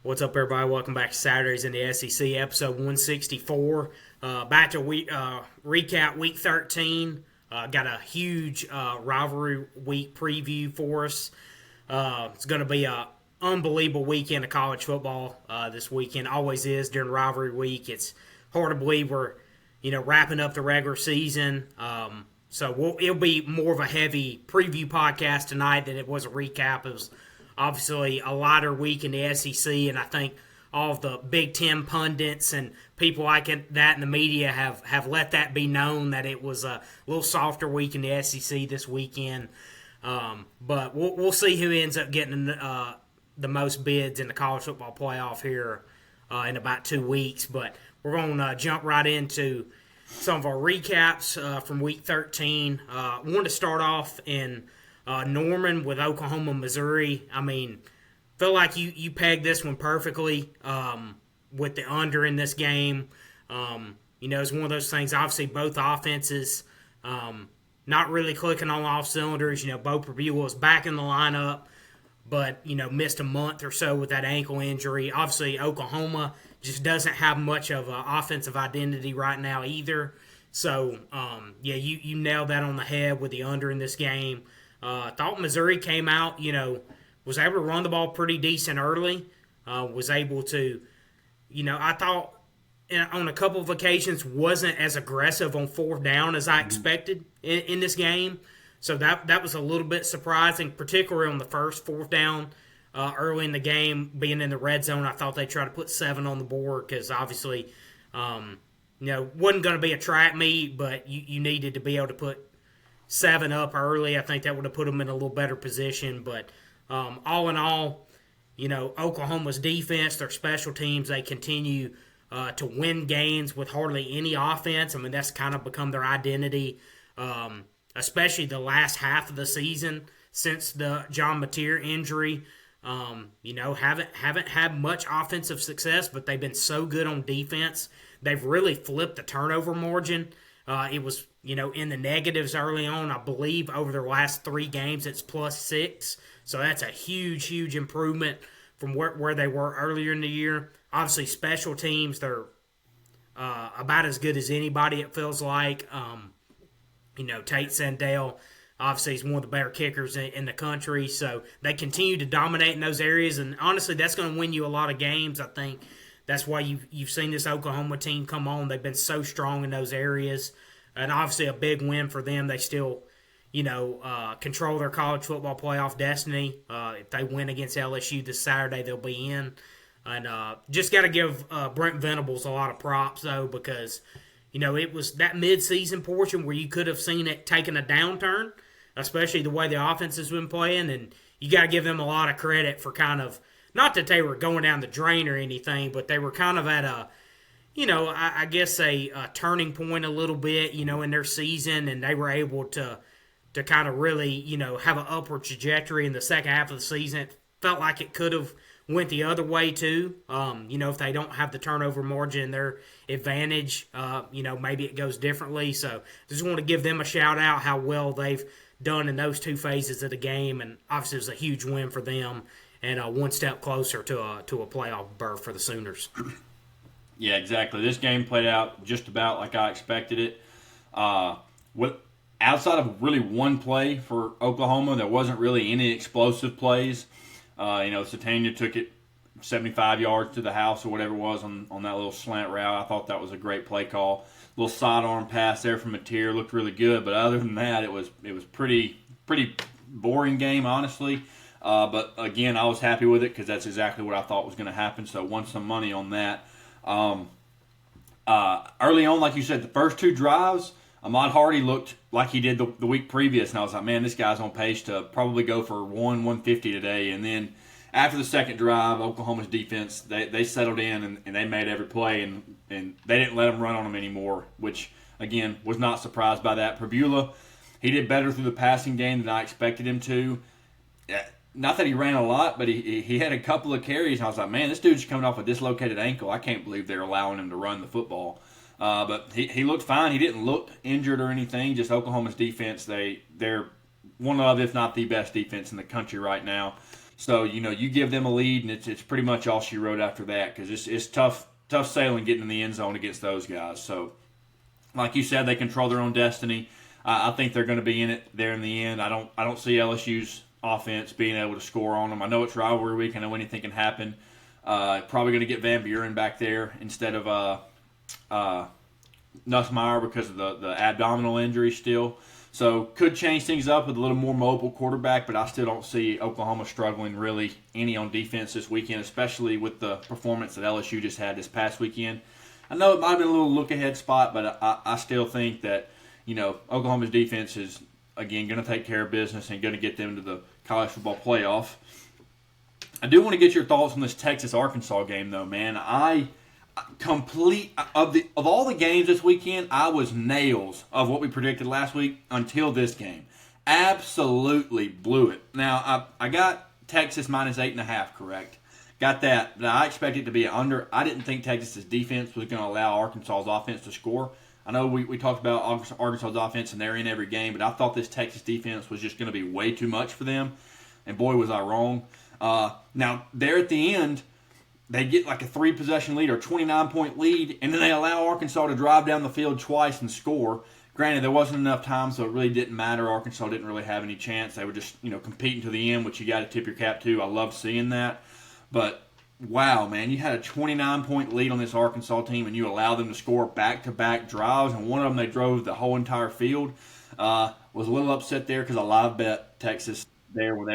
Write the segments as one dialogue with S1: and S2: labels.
S1: What's up, everybody? Welcome back to Saturdays in the SEC, episode 164. Back to recap Week 13. Got a huge rivalry week preview for us. It's going to be an unbelievable weekend of college football this weekend. Always is during rivalry week. It's hard to believe we're wrapping up the regular season. So it'll be more of a heavy preview podcast tonight than it was a recap. It was obviously a lighter week in the SEC, and I think all of the Big Ten pundits and people like that in the media have let that be known that it was a little softer week in the SEC this weekend. But we'll see who ends up getting the most bids in the college football playoff here in about 2 weeks. But we're going to jump right into some of our recaps from Week 13. I wanted to start off in Norman with Oklahoma, Missouri. I mean, feel like you pegged this one perfectly with the under in this game. It's one of those things. Obviously, both offenses not really clicking on all cylinders. Bo Prabula was back in the lineup, but missed a month or so with that ankle injury. Obviously, Oklahoma just doesn't have much of an offensive identity right now either. So, you nailed that on the head with the under in this game. Thought Missouri came out, was able to run the ball pretty decent early. Was able to, I thought on a couple of occasions wasn't as aggressive on fourth down as I expected in this game. So that was a little bit surprising, particularly on the first fourth down early in the game, being in the red zone. I thought they'd try to put 7 on the board because obviously, wasn't going to be a track meet, but you needed to be able to put 7 up early. I think that would have put them in a little better position. But all in all, Oklahoma's defense, their special teams, they continue to win games with hardly any offense. I mean, that's kind of become their identity, especially the last half of the season since the John Mateer injury. Haven't had much offensive success, but they've been so good on defense. They've really flipped the turnover margin. It was, in the negatives early on. I believe over their last 3 games, it's +6. So that's a huge, huge improvement from where they were earlier in the year. Obviously, special teams, they're about as good as anybody, it feels like. Tate Sandell, obviously, is one of the better kickers in the country. So they continue to dominate in those areas. And honestly, that's going to win you a lot of games, I think. That's why you've seen this Oklahoma team come on. They've been so strong in those areas. And obviously a big win for them. They still, control their college football playoff destiny. If they win against LSU this Saturday, they'll be in. And just got to give Brent Venables a lot of props, though, because, it was that midseason portion where you could have seen it taking a downturn, especially the way the offense has been playing. And you got to give them a lot of credit for kind of, not that they were going down the drain or anything, but they were kind of at a, I guess a turning point a little bit, in their season, and they were able to kind of really, have an upward trajectory in the second half of the season. It felt like it could have went the other way too. If they don't have the turnover margin in their advantage, maybe it goes differently. So just want to give them a shout out how well they've done in those 2 phases of the game, and obviously it was a huge win for them and one step closer to a playoff berth for the Sooners.
S2: Yeah, exactly. This game played out just about like I expected it. Outside of really one play for Oklahoma, there wasn't really any explosive plays. Satania took it 75 yards to the house or whatever it was on that little slant route. I thought that was a great play call. Little sidearm pass there from Mateer looked really good, but other than that, it was pretty boring game, honestly. But again, I was happy with it because that's exactly what I thought was going to happen. So won some money on that. Early on, like you said, the first 2 drives, Ahmad Hardy looked like he did the week previous, and I was like, man, this guy's on pace to probably go for 150 today. And then after the second drive, Oklahoma's defense, they settled in and they made every play, and they didn't let them run on them anymore, which, again, was not surprised by that. Prabula, he did better through the passing game than I expected him to. Not that he ran a lot, but he had a couple of carries, and I was like, man, this dude's coming off a dislocated ankle. I can't believe they're allowing him to run the football. But he looked fine. He didn't look injured or anything. Just Oklahoma's defense, they're one of, if not the best defense in the country right now. So, you give them a lead, and it's pretty much all she wrote after that because it's tough sailing getting in the end zone against those guys. So, like you said, they control their own destiny. I think they're going to be in it there in the end. I don't see LSU's offense being able to score on them. I know it's rivalry week. I know anything can happen. Probably going to get Van Buren back there instead of Nussmeier because of the abdominal injury still. So could change things up with a little more mobile quarterback, but I still don't see Oklahoma struggling really any on defense this weekend, especially with the performance that LSU just had this past weekend. I know it might have been a little look-ahead spot, but I still think that, Oklahoma's defense is, again, going to take care of business and going to get them to the college football playoff. I do want to get your thoughts on this Texas-Arkansas game, though, man. Of all the games this weekend, I was nails of what we predicted last week until this game. Absolutely blew it. Now, I got Texas minus 8.5 correct. Got that. Now, I expected it to be under. I didn't think Texas's defense was going to allow Arkansas's offense to score. I know we talked about Arkansas's offense and they're in every game, but I thought this Texas defense was just going to be way too much for them. And boy, was I wrong. Now, there at the end, they get like a 3-possession lead or 29-point lead, and then they allow Arkansas to drive down the field twice and score. Granted, there wasn't enough time, so it really didn't matter. Arkansas didn't really have any chance. They were just, competing to the end, which you got to tip your cap to. I love seeing that. But, wow, man, you had a 29-point lead on this Arkansas team, and you allow them to score back-to-back drives, and one of them they drove the whole entire field. Was a little upset there because I live bet Texas there when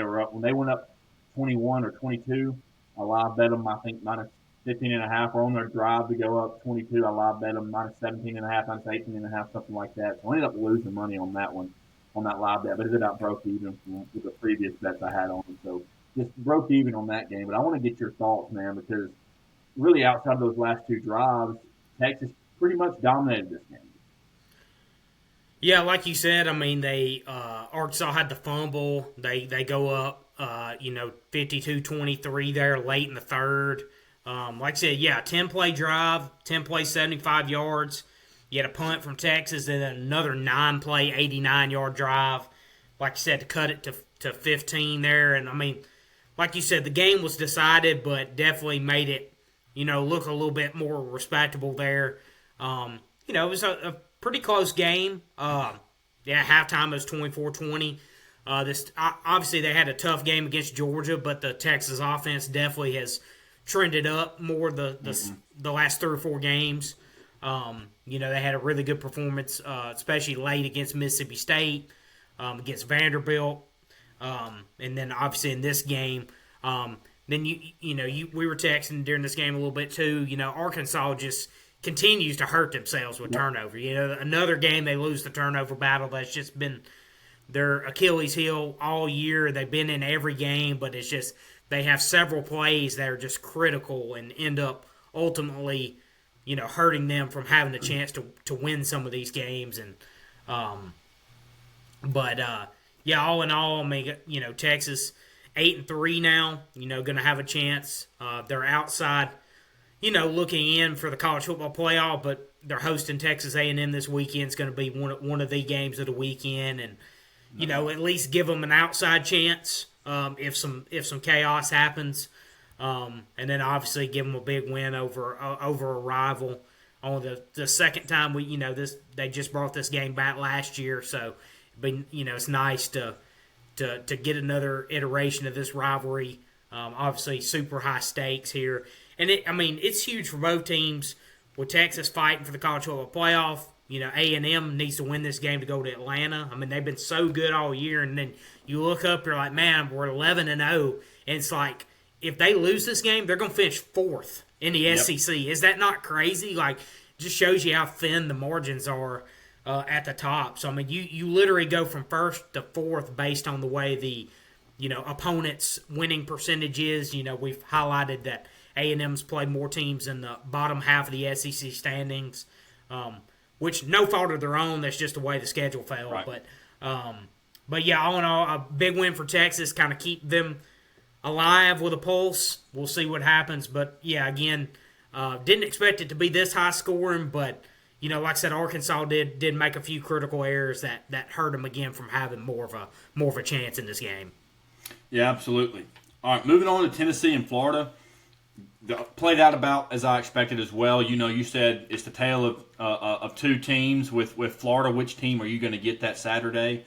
S2: they went up 21 or 22. I live bet them, I think, minus 15.5. Or on their drive to go up 22, I live bet them minus 17.5, minus 18.5, something like that. So I ended up losing money on that one, on that live bet. But it about broke even with the previous bets I had on them. So just broke even on that game. But I want to get your thoughts, man, because really outside of those last two drives, Texas pretty much dominated this game.
S1: Yeah, like you said, I mean, Arkansas had the fumble. They go up, 52-23 there late in the third. Like I said, 10-play drive, 10-play 75 yards. You had a punt from Texas and then another 9-play 89-yard drive. Like I said, to cut it to 15 there. And, I mean, like you said, the game was decided, but definitely made it, look a little bit more respectable there. It was a pretty close game. Halftime was 24-20. Obviously they had a tough game against Georgia, but the Texas offense definitely has trended up more the last 3 or 4 games. They had a really good performance, especially late against Mississippi State, against Vanderbilt, and then obviously in this game. Then we were texting during this game a little bit too. Arkansas just continues to hurt themselves with turnover. Another game they lose the turnover battle. That's just been their Achilles heel all year. They've been in every game, but it's just they have several plays that are just critical and end up ultimately, hurting them from having a chance to win some of these games. And all in all, I mean, Texas 8-3 now. Going to have a chance. They're outside. Looking in for the college football playoff, but they're hosting Texas A&M this weekend. It's going to be one of the games of the weekend, and at least give them an outside chance if some chaos happens, and then obviously give them a big win over a rival. On the second time they just brought this game back last year, so it's nice to get another iteration of this rivalry. Obviously, super high stakes here. And it's huge for both teams. With Texas fighting for the college football playoff, A&M needs to win this game to go to Atlanta. I mean, they've been so good all year, and then you look up, you're like, man, we're 11-0, and it's like if they lose this game, they're going to finish 4th in the SEC. Is that not crazy? Like, just shows you how thin the margins are at the top. So I mean, you literally go from 1st to 4th based on the way the opponent's winning percentage is. We've highlighted that A&M's played more teams in the bottom half of the SEC standings, which no fault of their own. That's just the way the schedule fell.
S2: Right.
S1: But all in all, a big win for Texas, kind of keep them alive with a pulse. We'll see what happens. But, again, didn't expect it to be this high scoring, but, like I said, Arkansas did make a few critical errors that hurt them again from having more of a chance in this game.
S2: Yeah, absolutely. All right, moving on to Tennessee and Florida. Played out about as I expected as well. You said it's the tale of two teams with Florida. Which team are you going to get that Saturday?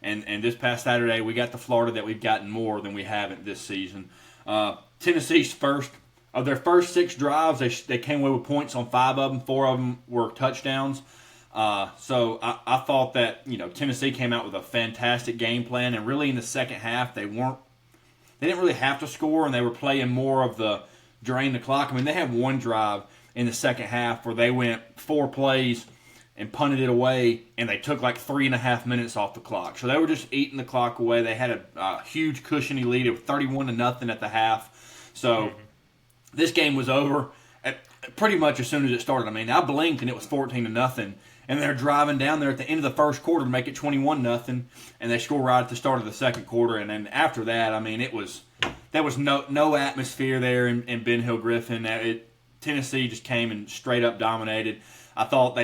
S2: And this past Saturday, we got the Florida that we've gotten more than we haven't this season. Tennessee's of their first 6 drives, they came away with points on 5 of them. 4 of them were touchdowns. So I thought that Tennessee came out with a fantastic game plan, and really in the second half they didn't really have to score, and they were playing more of the drain the clock. I mean, they had one drive in the second half where they went 4 plays and punted it away, and they took like 3.5 minutes off the clock. So they were just eating the clock away. They had a huge cushiony lead of 31-0 at the half. So this game was over pretty much as soon as it started. I mean, I blinked and it was 14-0, and they're driving down there at the end of the first quarter to make it 21-0, and they score right at the start of the second quarter. And then after that, I mean, there was no atmosphere there in Ben Hill Griffin. Tennessee just came and straight up dominated. I thought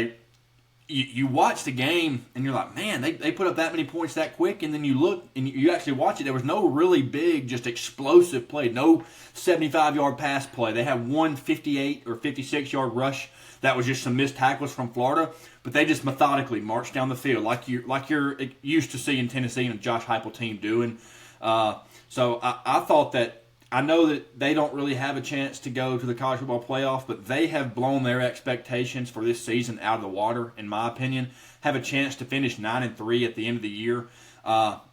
S2: you watch the game and you're like, man, they put up that many points that quick, and then you look and you actually watch it. There was no really big, just explosive play, no 75-yard pass play. They had one 58 or 56-yard rush that was just some missed tackles from Florida, but they just methodically marched down the field like you're used to seeing Tennessee and Josh Heupel team doing. So I thought that, I know that they don't really have a chance to go to the college football playoff, but they have blown their expectations for this season out of the water, in my opinion. Have a chance to finish 9-3 at the end of the year.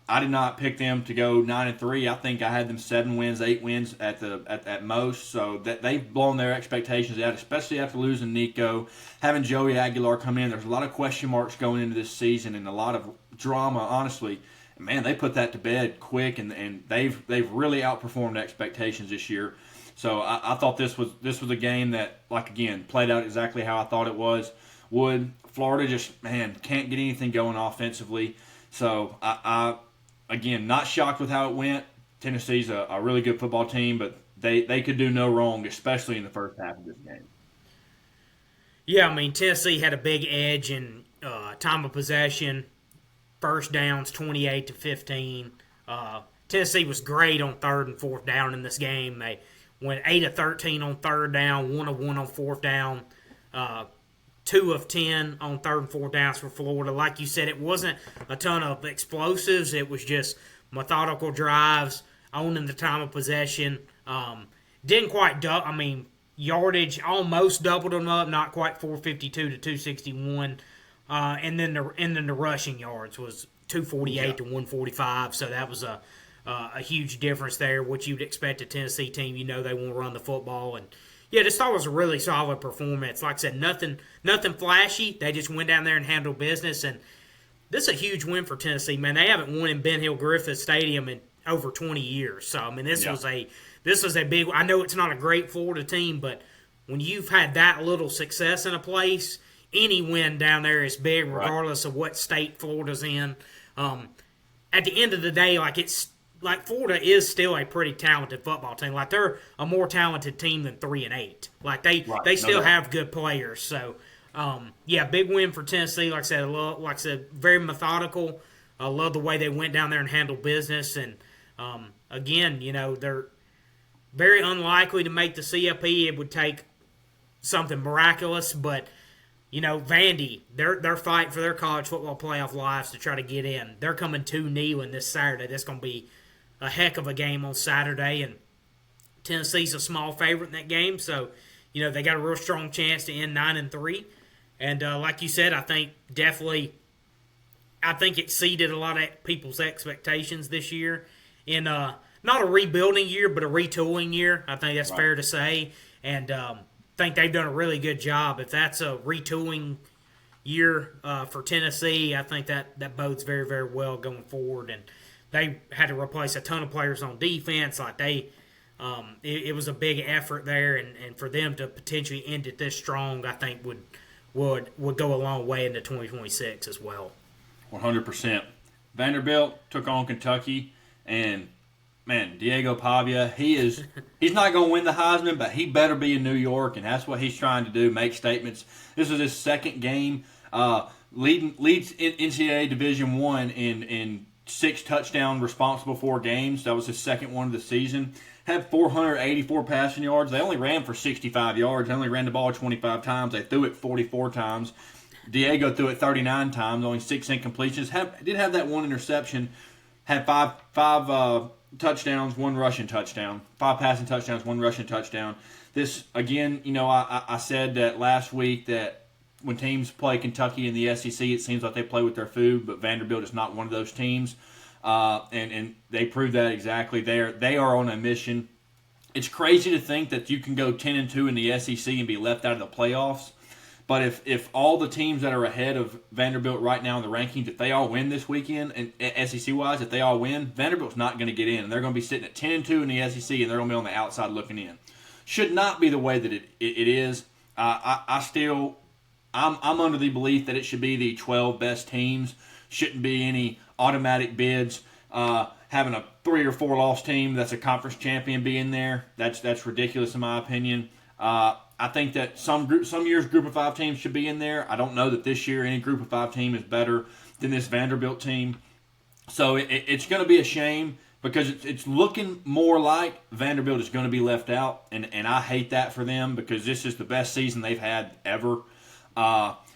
S2: I did not pick them to go 9-3. I think I had them 7 wins, 8 wins at most. So that they've blown their expectations out, especially after losing Nico, having Joey Aguilar come in. There's a lot of question marks going into this season and a lot of drama, honestly. Man, they put that to bed quick, and they've really outperformed expectations this year. So I thought this was a game that, like, again, played out exactly how I thought it would. Florida just, man, can't get anything going offensively. So I again, not shocked with how it went. Tennessee's a really good football team, but they could do no wrong, especially in the first half of this game.
S1: Yeah, I mean, Tennessee had a big edge in time of possession. First downs, 28-15. Tennessee was great on 3rd and 4th down in this game. They went 8 of 13 on 3rd down, 1 of 1 on 4th down, 2 of 10 on 3rd and 4th downs for Florida. Like you said, it wasn't a ton of explosives. It was just methodical drives, owning the time of possession. Didn't quite yardage almost doubled them up, not quite 452 to 261. And then the rushing yards was 248 to 145, so that was a huge difference there. What you'd expect a Tennessee team, they want to run the football, and just thought it was a really solid performance. Like I said, nothing flashy. They just went down there and handled business, and this is a huge win for Tennessee. Man, they haven't won in Ben Hill Griffin Stadium in over 20 years. So I mean, this was a big. I know it's not a great Florida team, but when you've had that little success in a place, any win down there is big, regardless of what state Florida's in. At the end of the day, Florida is still a pretty talented football team. Like, they're a more talented team than 3-8. Like, they still have good players. So, big win for Tennessee. Like I said, very methodical. I love the way they went down there and handled business. And again, they're very unlikely to make the CFP. It would take something miraculous, but Vandy, they're fighting for their college football playoff lives to try to get in. They're coming to Neyland this Saturday. That's going to be a heck of a game on Saturday, and Tennessee's a small favorite in that game, so they got a real strong chance to end 9-3. And like you said, I think exceeded a lot of people's expectations this year. In not a rebuilding year, but a retooling year. I think that's fair to say, and think they've done a really good job. If that's a retooling year for Tennessee, I think that bodes very, very well going forward. And they had to replace a ton of players on defense. It was a big effort there, and for them to potentially end it this strong, I think would go a long way into 2026 as well.
S2: 100%. Vanderbilt took on Kentucky, and man, Diego Pavia, he's not going to win the Heisman, but he better be in New York, and that's what he's trying to do, make statements. This was his second game, leads in NCAA Division I in 6 touchdowns responsible for games. That was his second one of the season. Had 484 passing yards. They only ran for 65 yards. They only ran the ball 25 times. They threw it 44 times. Diego threw it 39 times, only 6 incompletions. Did have that one interception. Had five touchdowns, 1 rushing touchdown. 5 passing touchdowns, 1 rushing touchdown. This, again, I said that last week that when teams play Kentucky in the SEC, it seems like they play with their food, but Vanderbilt is not one of those teams. And they proved that exactly. They are on a mission. It's crazy to think that you can go 10-2 in the SEC and be left out of the playoffs. But if all the teams that are ahead of Vanderbilt right now in the rankings, if they all win this weekend, and SEC-wise, if they all win, Vanderbilt's not going to get in. They're going to be sitting at 10-2 in the SEC, and they're going to be on the outside looking in. Should not be the way that it is. I'm under the belief that it should be the 12 best teams. Shouldn't be any automatic bids. Having a 3 or 4 loss team that's a conference champion be in there, that's ridiculous in my opinion. I think that some years group of 5 teams should be in there. I don't know that this year any group of 5 team is better than this Vanderbilt team. So it's going to be a shame because it's looking more like Vanderbilt is going to be left out, and I hate that for them because this is the best season they've had ever.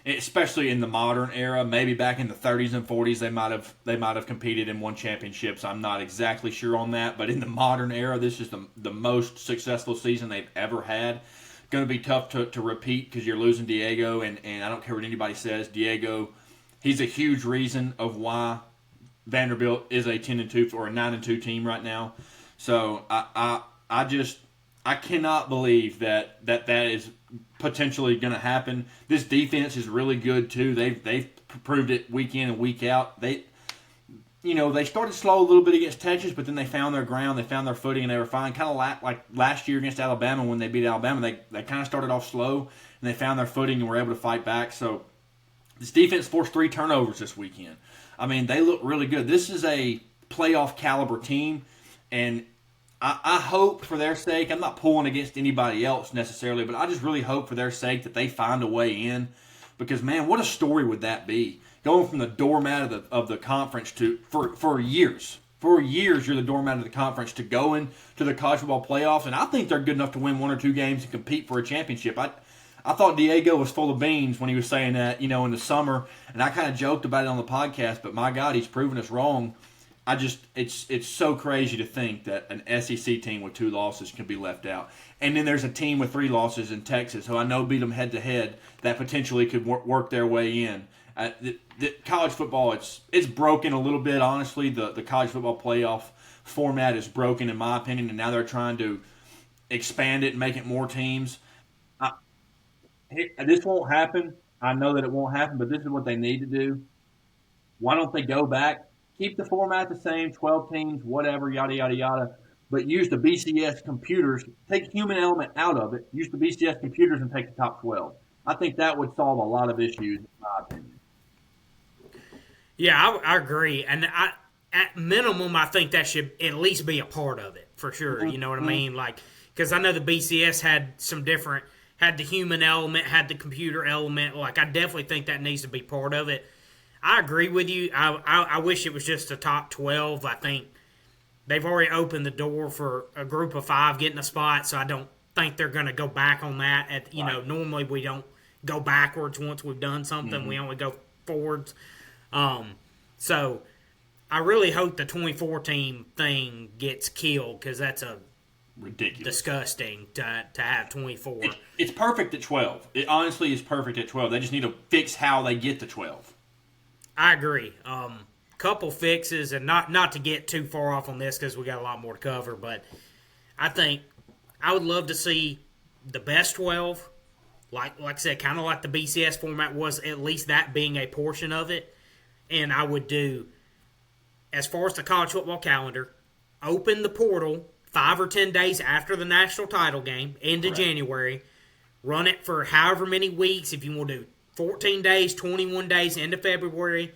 S2: Especially in the modern era, maybe back in the 30s and 40s, they might have competed and won championships. I'm not exactly sure on that, but in the modern era, this is the most successful season they've ever had. Going to be tough to repeat because you're losing Diego, and I don't care what anybody says. Diego, he's a huge reason of why Vanderbilt is a 10-2 or a 9-2 team right now. So I cannot believe that is potentially going to happen. This defense is really good too. They've proved it week in and week out. They started slow a little bit against Texas, but then they found their ground, they found their footing, and they were fine. Kind of like last year against Alabama when they beat Alabama. They kind of started off slow, and they found their footing and were able to fight back. So this defense forced 3 turnovers this weekend. I mean, they look really good. This is a playoff caliber team, and I hope for their sake, I'm not pulling against anybody else necessarily, but I just really hope for their sake that they find a way in because, man, what a story would that be? Going from the doormat of the conference to for years. For years, you're the doormat of the conference to going to the college football playoffs, and I think they're good enough to win 1 or 2 games and compete for a championship. I thought Diego was full of beans when he was saying that, in the summer, and I kind of joked about it on the podcast, but my God, he's proven us wrong. It's so crazy to think that an SEC team with 2 losses can be left out. And then there's a team with 3 losses in Texas who I know beat them head-to-head that potentially could work their way in. The college football, it's broken a little bit, honestly. The college football playoff format is broken, in my opinion, and now they're trying to expand it and make it more teams. This won't happen. I know that it won't happen, but this is what they need to do. Why don't they go back? Keep the format the same, 12 teams, whatever, yada, yada, yada, but use the BCS computers. Take human element out of it. Use the BCS computers and take the top 12. I think that would solve a lot of issues, in my opinion.
S1: Yeah, I agree. And at minimum, I think that should at least be a part of it, for sure. You know what I mean? Because I know the BCS had had the human element, had the computer element. I definitely think that needs to be part of it. I agree with you. I wish it was just a top 12. I think they've already opened the door for a group of 5 getting a spot, so I don't think they're going to go back on that. Normally we don't go backwards once we've done something. We only go forwards. So I really hope the 24-team thing gets killed because that's a
S2: ridiculous,
S1: disgusting to have 24.
S2: It's perfect at 12. It honestly is perfect at 12. They just need to fix how they get to 12.
S1: I agree. Couple fixes, and not to get too far off on this because we got a lot more to cover, but I think I would love to see the best 12, like I said, kind of like the BCS format was, at least that being a portion of it. And I would do, as far as the college football calendar, open the portal 5 or 10 days after the national title game into January, run it for however many weeks, if you want to do 14 days, 21 days into February,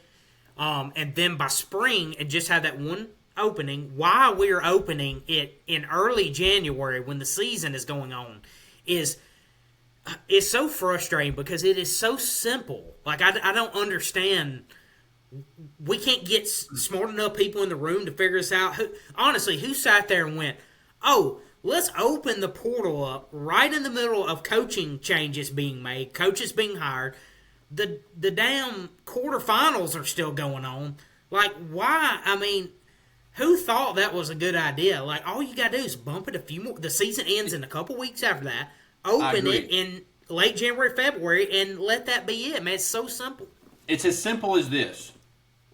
S1: and then by spring, and just have that one opening. While we're opening it in early January when the season is going on, is so frustrating because it is so simple. I don't understand we can't get smart enough people in the room to figure this out. Honestly, who sat there and went, oh, let's open the portal up right in the middle of coaching changes being made, coaches being hired. The damn quarterfinals are still going on. Like, why? I mean, who thought that was a good idea? Like, all you got to do is bump it a few more. The season ends in a couple weeks after that. Open it in late January, February, and let that be it, man. It's so simple.
S2: It's as simple as this.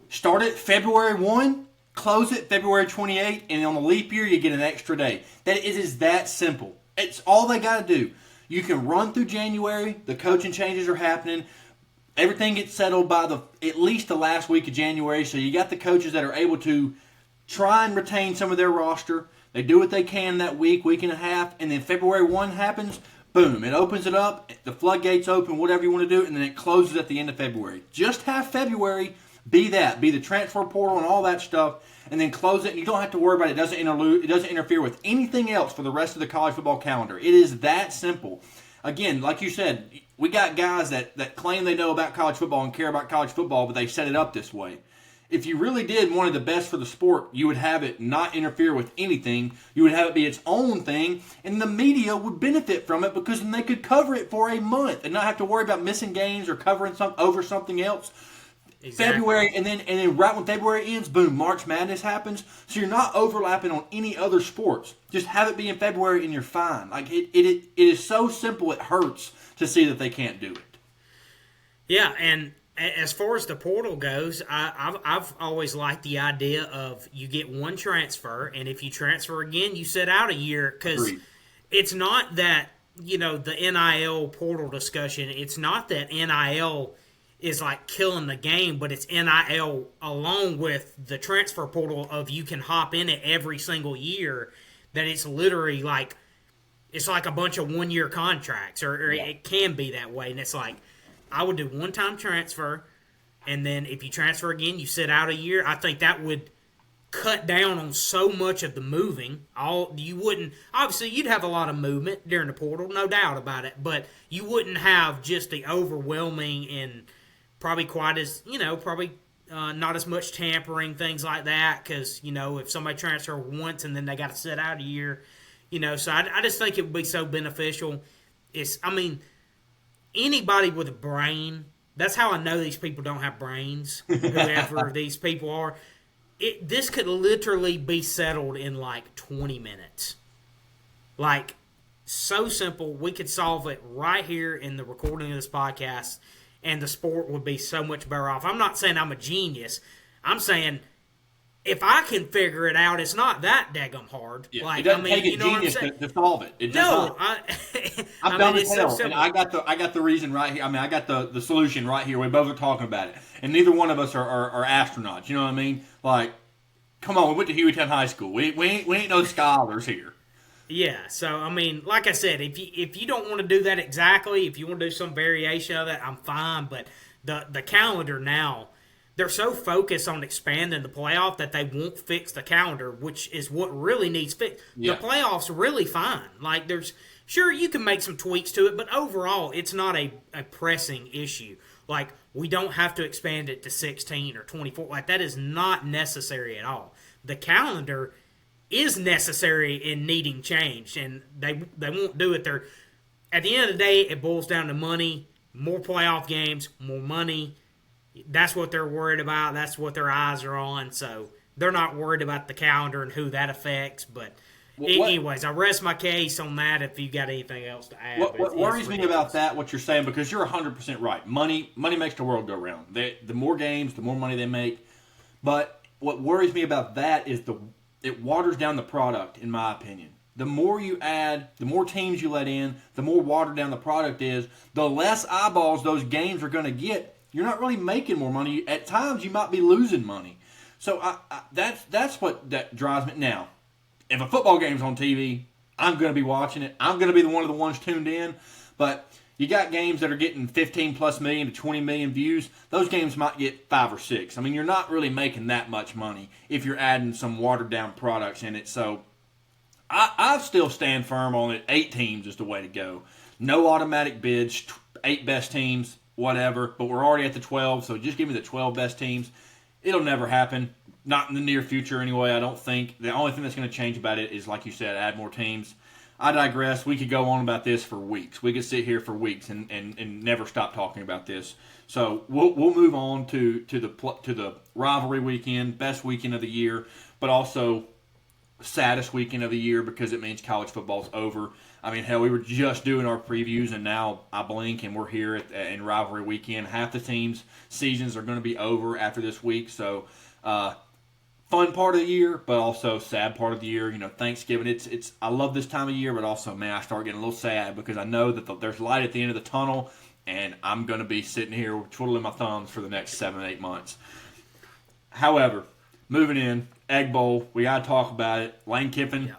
S2: Start it February 1, close it February 28, and on the leap year, you get an extra day. It is that simple. It's all they got to do. You can run through January. The coaching changes are happening. Everything gets settled by at least the last week of January, so you got the coaches that are able to try and retain some of their roster. They do what they can that week and a half, and then February 1 happens, boom, it opens it up, the floodgates open, whatever you want to do, and then it closes at the end of February. Just have February be the transfer portal and all that stuff, and then close it, and you don't have to worry about it. It doesn't interfere with anything else for the rest of the college football calendar. It is that simple. Again, like you said, we got guys that claim they know about college football and care about college football, but they set it up this way. If you really did wanted the best for the sport, you would have it not interfere with anything. You would have it be its own thing, and the media would benefit from it because then they could cover it for a month and not have to worry about missing games or covering over something else. Exactly. February, and then right when February ends, boom, March Madness happens. So you're not overlapping on any other sports. Just have it be in February and you're fine. Like it is so simple it hurts to see that they can't do it.
S1: Yeah, and as far as the portal goes, I've always liked the idea of you get one transfer, and if you transfer again, you sit out a year, because it's not that, the NIL portal discussion, it's not that NIL is like killing the game, but it's NIL along with the transfer portal of you can hop in it every single year, that it's literally like, it's like a bunch of one-year contracts, or it can be that way, and it's like, I would do one-time transfer, and then if you transfer again, you sit out a year. I think that would cut down on so much of the moving. Obviously, you'd have a lot of movement during the portal, no doubt about it, but you wouldn't have just the overwhelming and probably quite as, not as much tampering, things like that, because, if somebody transfer once and then they got to sit out a year, so I just think it would be so beneficial. Anybody with a brain, that's how I know these people don't have brains, whoever these people are. This could literally be settled in like 20 minutes. Like, so simple. We could solve it right here in the recording of this podcast, and the sport would be so much better off. I'm not saying I'm a genius. I'm saying if I can figure it out, it's not that daggum hard.
S2: Yeah, like, it doesn't take a genius to solve it. It does I've done it myself, so and I got the reason right here. I got the solution right here. We both are talking about it, and neither one of us are astronauts. You know what I mean? Like, come on, we went to Hueytown High School. We ain't no scholars here.
S1: Yeah, so, like I said, if you don't want to do that exactly, if you want to do some variation of that, I'm fine. But the calendar now, they're so focused on expanding the playoff that they won't fix the calendar, which is what really needs fixed. Yeah. The playoff's really fine. Like, sure, you can make some tweaks to it, but overall, it's not a pressing issue. Like, we don't have to expand it to 16 or 24. Like, that is not necessary at all. The calendar is necessary in needing change, and they won't do it. At the end of the day, it boils down to money, more playoff games, more money. That's what they're worried about. That's what their eyes are on. So they're not worried about the calendar and who that affects. But anyways, I rest my case on that if you got anything else to add.
S2: What worries me about that, what you're saying, because you're 100% right. Money makes the world go round. The more games, the more money they make. But what worries me about that is it waters down the product, in my opinion. The more you add, the more teams you let in, the more watered down the product is, the less eyeballs those games are going to get. You're not really making more money. At times, you might be losing money. So that's what that drives me. Now, if a football game's on TV, I'm going to be watching it. I'm going to be one of the ones tuned in. But you got games that are getting 15+ million to 20 million views. Those games might get 5 or 6. You're not really making that much money if you're adding some watered-down products in it. So I still stand firm on it. 8 teams is the way to go. No automatic bids, 8 best teams, whatever. But we're already at the 12, so just give me the 12 best teams. It'll never happen. Not in the near future anyway, I don't think. The only thing that's going to change about it is, like you said, add more teams. I digress. We could go on about this for weeks. We could sit here for weeks and never stop talking about this. So we'll move on to the rivalry weekend, best weekend of the year, but also saddest weekend of the year because it means college football's over. I mean, hell, we were just doing our previews, and now I blink and we're here in rivalry weekend. Half the teams' seasons are going to be over after this week, so fun part of the year, but also sad part of the year. Thanksgiving. It's I love this time of year, but also, man, I start getting a little sad because I know that there's light at the end of the tunnel, and I'm going to be sitting here twiddling my thumbs for the next 7-8 months. However, moving in, Egg Bowl, we got to talk about it. Lane Kiffin,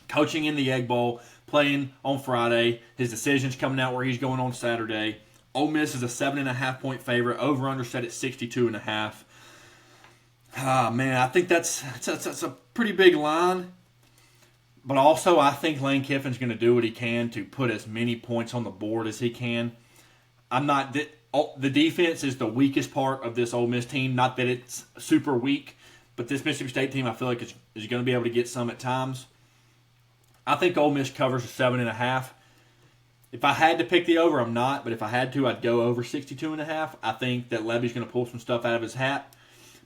S2: coaching in the Egg Bowl, playing on Friday. His decision's coming out where he's going on Saturday. Ole Miss is a 7.5-point favorite. Over-under set at 62.5. Man, I think that's a pretty big line. But also, I think Lane Kiffin's going to do what he can to put as many points on the board as he can. The defense is the weakest part of this Ole Miss team. Not that it's super weak, but this Mississippi State team, I feel like is going to be able to get some at times. I think Ole Miss covers a 7.5. If I had to pick the over, I'm not. But if I had to, I'd go over 62.5. I think that Levy's going to pull some stuff out of his hat.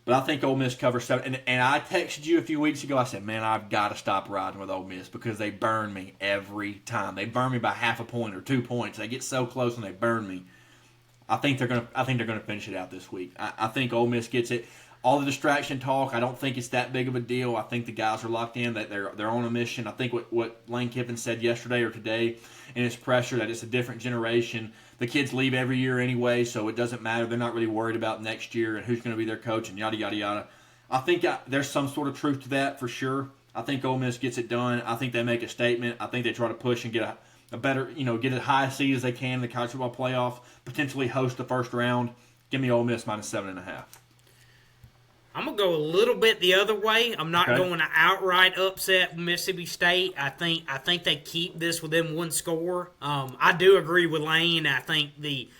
S2: But I think Ole Miss covers 7. And I texted you a few weeks ago. I said, man, I've got to stop riding with Ole Miss because they burn me every time. They burn me by half a point or 2 points. They get so close and they burn me. I think they're gonna finish it out this week. I think Ole Miss gets it. All the distraction talk, I don't think it's that big of a deal. I think the guys are locked in, that they're on a mission. I think what Lane Kiffin said yesterday or today in his pressure, that it's a different generation. The kids leave every year anyway, so it doesn't matter. They're not really worried about next year and who's going to be their coach and yada, yada, yada. I think there's some sort of truth to that for sure. I think Ole Miss gets it done. I think they make a statement. I think they try to push and get a better, get as high a seed as they can in the college football playoff, potentially host the first round. Give me Ole Miss minus 7.5.
S1: I'm going to go a little bit the other way. I'm not going to outright upset Mississippi State. I think they keep this within one score. I do agree with Lane. I think the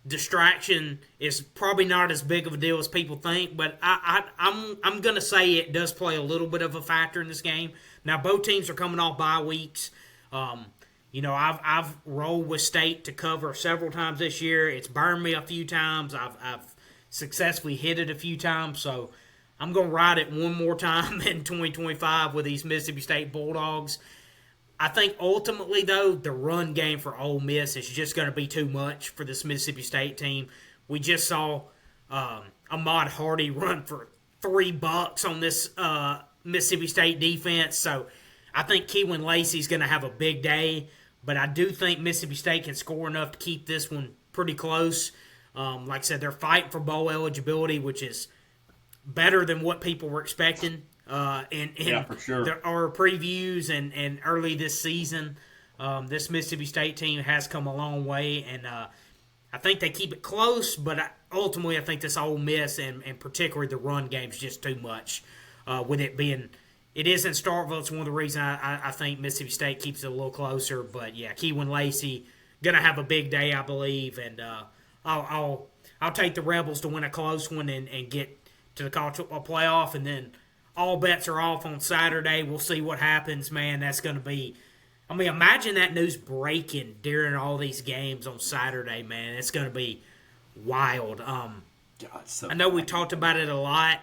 S1: distraction is probably not as big of a deal as people think, but I'm going to say it does play a little bit of a factor in this game. Now, both teams are coming off bye weeks. I've rolled with State to cover several times this year. It's burned me a few times. I've successfully hit it a few times, so I'm going to ride it one more time in 2025 with these Mississippi State Bulldogs. I think ultimately, though, the run game for Ole Miss is just going to be too much for this Mississippi State team. We just saw Ahmad Hardy run for $3 on this Mississippi State defense, so I think Keelan Lacey's going to have a big day, but I do think Mississippi State can score enough to keep this one pretty close. Like I said, they're fighting for bowl eligibility, which is better than what people were expecting
S2: for sure.
S1: Our previews and early this season. This Mississippi State team has come a long way, and I think they keep it close, but ultimately I think this Ole Miss and particularly the run game is just too much. With it being, it is in Starkville. It's one of the reasons I think Mississippi State keeps it a little closer. But yeah, Keelan Lacey gonna have a big day, I believe, and I'll take the Rebels to win a close one and get to the college football playoff, and then all bets are off on Saturday. We'll see what happens, man. That's going to be – I mean, imagine that news breaking during all these games on Saturday, man. It's going to be wild. I know we talked about it a lot.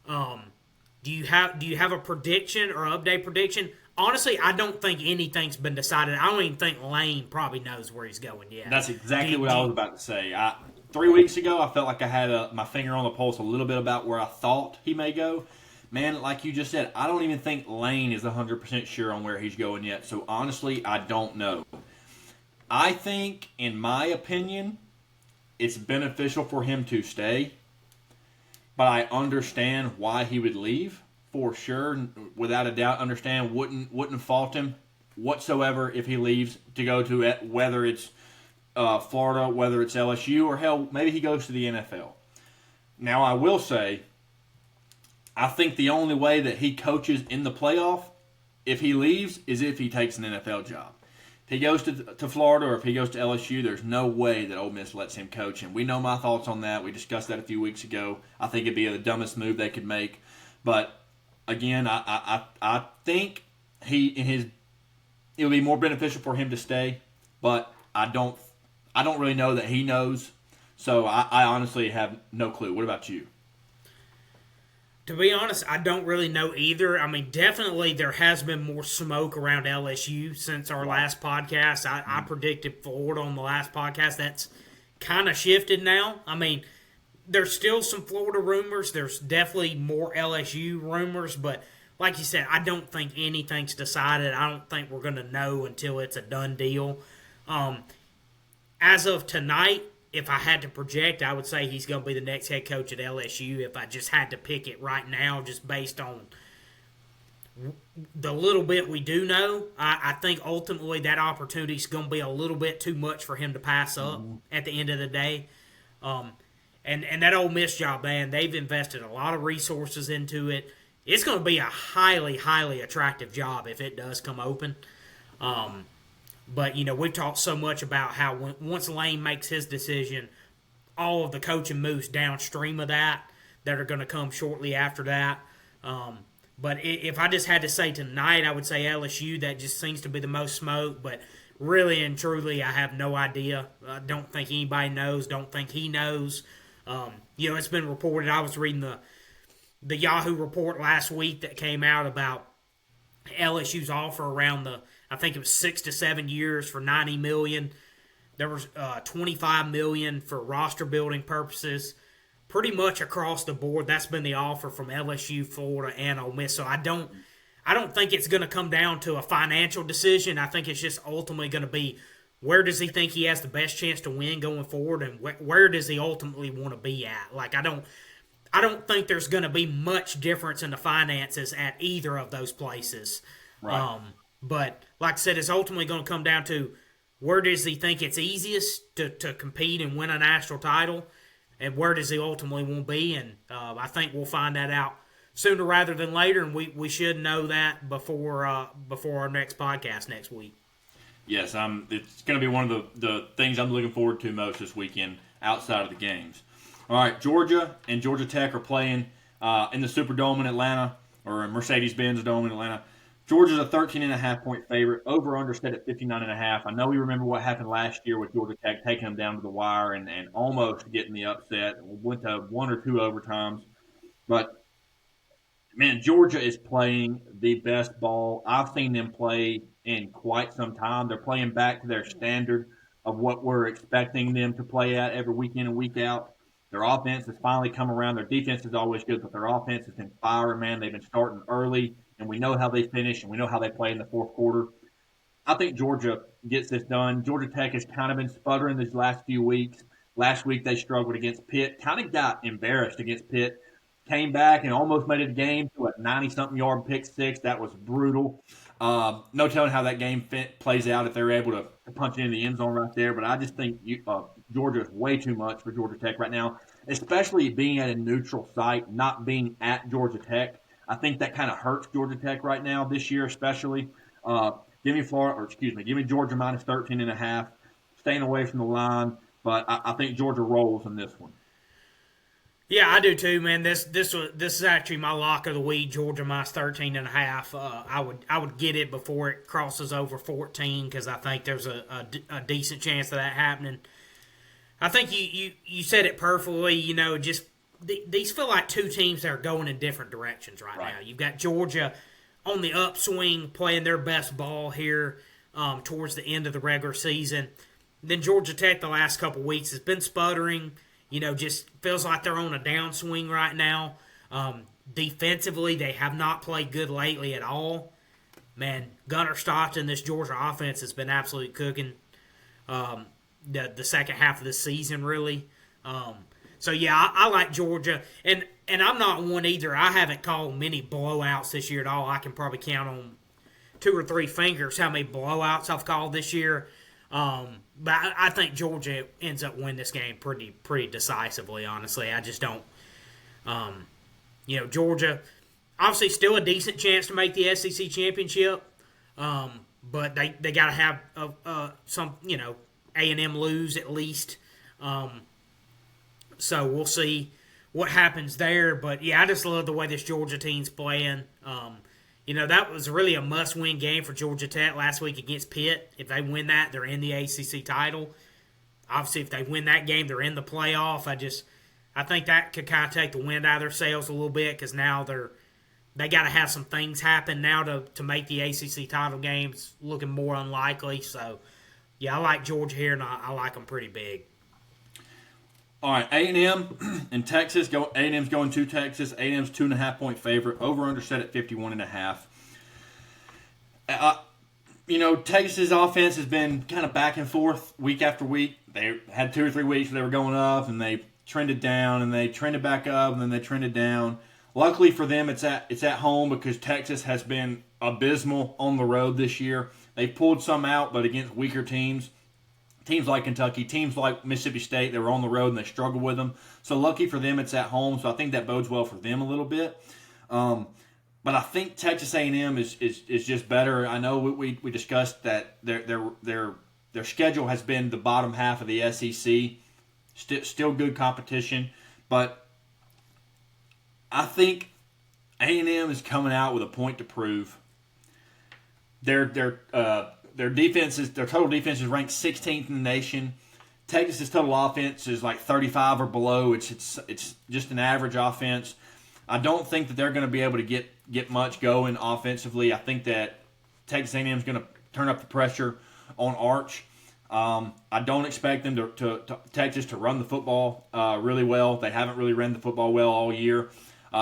S1: Do you have a prediction or update prediction? Honestly, I don't think anything's been decided. I don't even think Lane probably knows where he's going yet.
S2: That's exactly what I was about to say. 3 weeks ago, I felt like I had my finger on the pulse a little bit about where I thought he may go. Man, like you just said, I don't even think Lane is 100% sure on where he's going yet. So, honestly, I don't know. I think, in my opinion, it's beneficial for him to stay. But I understand why he would leave, for sure. Without a doubt, understand, wouldn't fault him whatsoever if he leaves to go to whether it's Florida, whether it's LSU, or hell, maybe he goes to the NFL. Now, I will say, I think the only way that he coaches in the playoff, if he leaves, is if he takes an NFL job. If he goes to Florida or if he goes to LSU, there's no way that Ole Miss lets him coach. And we know my thoughts on that. We discussed that a few weeks ago. I think it'd be the dumbest move they could make. But again, I think it would be more beneficial for him to stay. But I don't really know that he knows. So I honestly have no clue. What about you?
S1: To be honest, I don't really know either. I mean, definitely there has been more smoke around LSU since our last podcast. I predicted Florida on the last podcast. That's kind of shifted now. I mean, there's still some Florida rumors. There's definitely more LSU rumors. But like you said, I don't think anything's decided. I don't think we're going to know until it's a done deal. As of tonight, if I had to project, I would say he's going to be the next head coach at LSU if I just had to pick it right now, just based on the little bit we do know. I think ultimately that opportunity is going to be a little bit too much for him to pass up at the end of the day. And that Ole Miss job, man, they've invested a lot of resources into it. It's going to be a highly, highly attractive job if it does come open. But, we've talked so much about how once Lane makes his decision, all of the coaching moves downstream of that are going to come shortly after that. But if I just had to say tonight, I would say LSU. That just seems to be the most smoke. But really and truly, I have no idea. I don't think anybody knows. Don't think he knows. It's been reported. I was reading the Yahoo report last week that came out about LSU's offer around I think it was 6 to 7 years for $90 million. There was $25 million for roster building purposes. Pretty much across the board, that's been the offer from LSU, Florida, and Ole Miss. So I don't think it's going to come down to a financial decision. I think it's just ultimately going to be where does he think he has the best chance to win going forward, and where does he ultimately want to be at. Like I don't think there's going to be much difference in the finances at either of those places.
S2: Right.
S1: But like I said, it's ultimately going to come down to where does he think it's easiest to compete and win a national title, and where does he ultimately want to be. And I think we'll find that out sooner rather than later, and we should know that before our next podcast next week.
S2: Yes, it's going to be one of the things I'm looking forward to most this weekend outside of the games. All right, Georgia and Georgia Tech are playing in the Superdome in Atlanta, or Mercedes-Benz Dome in Atlanta. Georgia's a 13.5-point favorite. Over-under set at 59.5. I know we remember what happened last year with Georgia Tech taking them down to the wire and almost getting the upset. We went to one or two overtimes. But, man, Georgia is playing the best ball I've seen them play in quite some time. They're playing back to their standard of what we're expecting them to play at every week in and week out. Their offense has finally come around. Their defense is always good, but their offense has been firing, man. They've been starting early, and we know how they finish, and we know how they play in the fourth quarter. I think Georgia gets this done. Georgia Tech has kind of been sputtering these last few weeks. Last week they struggled against Pitt, kind of got embarrassed against Pitt, came back and almost made it a game to a 90-something yard pick six. That was brutal. No telling how that game plays out if they're able to punch it in the end zone right there. But I just think Georgia is way too much for Georgia Tech right now, especially being at a neutral site, not being at Georgia Tech. I think that kind of hurts Georgia Tech right now this year, especially. Give me Georgia minus 13.5, staying away from the line. But I think Georgia rolls in this one.
S1: Yeah, I do too, man. This is actually my lock of the week. Georgia minus 13.5. I would get it before it crosses over 14 because I think there's a decent chance of that happening. I think you said it perfectly. Just these feel like two teams that are going in different directions right now. You've got Georgia on the upswing, playing their best ball here towards the end of the regular season. Then Georgia Tech the last couple weeks has been sputtering. Just feels like they're on a downswing right now. Defensively, they have not played good lately at all. Man, Gunnar Stockton, this Georgia offense has been absolutely cooking the second half of the season, really. So, yeah, I like Georgia. And I'm not one either. I haven't called many blowouts this year at all. I can probably count on 2 or 3 fingers how many blowouts I've called this year. But I think Georgia ends up winning this game pretty decisively, honestly. I just don't. Georgia, obviously still a decent chance to make the SEC championship. but they got to have some, A&M lose at least. So we'll see what happens there. But, yeah, I just love the way this Georgia team's playing. That was really a must-win game for Georgia Tech last week against Pitt. If they win that, they're in the ACC title. Obviously, if they win that game, they're in the playoff. I think that could kind of take the wind out of their sails a little bit because now they got to have some things happen now to make the ACC title games looking more unlikely. So, yeah, I like Georgia here, and I like them pretty big.
S2: All right, A&M in Texas. A&M's going to Texas. A&M's 2.5-point favorite. Over/under set at 51.5. Texas's offense has been kind of back and forth week after week. They had 2 or 3 weeks where they were going up, and they trended down, and they trended back up, and then they trended down. Luckily for them, it's at home because Texas has been abysmal on the road this year. They've pulled some out, but against weaker teams. Teams like Kentucky, teams like Mississippi State, they were on the road and they struggled with them. So lucky for them, it's at home. So I think that bodes well for them a little bit. But I think Texas A&M is just better. I know we discussed that their schedule has been the bottom half of the SEC. Still good competition, but I think A&M is coming out with a point to prove. Their defense their total defense is ranked 16th in the nation. Texas's total offense is like 35 or below. It's just an average offense. I don't think that they're going to be able to get much going offensively. I think that Texas A&M is going to turn up the pressure on Arch. I don't expect them to Texas to run the football really well. They haven't really run the football well all year.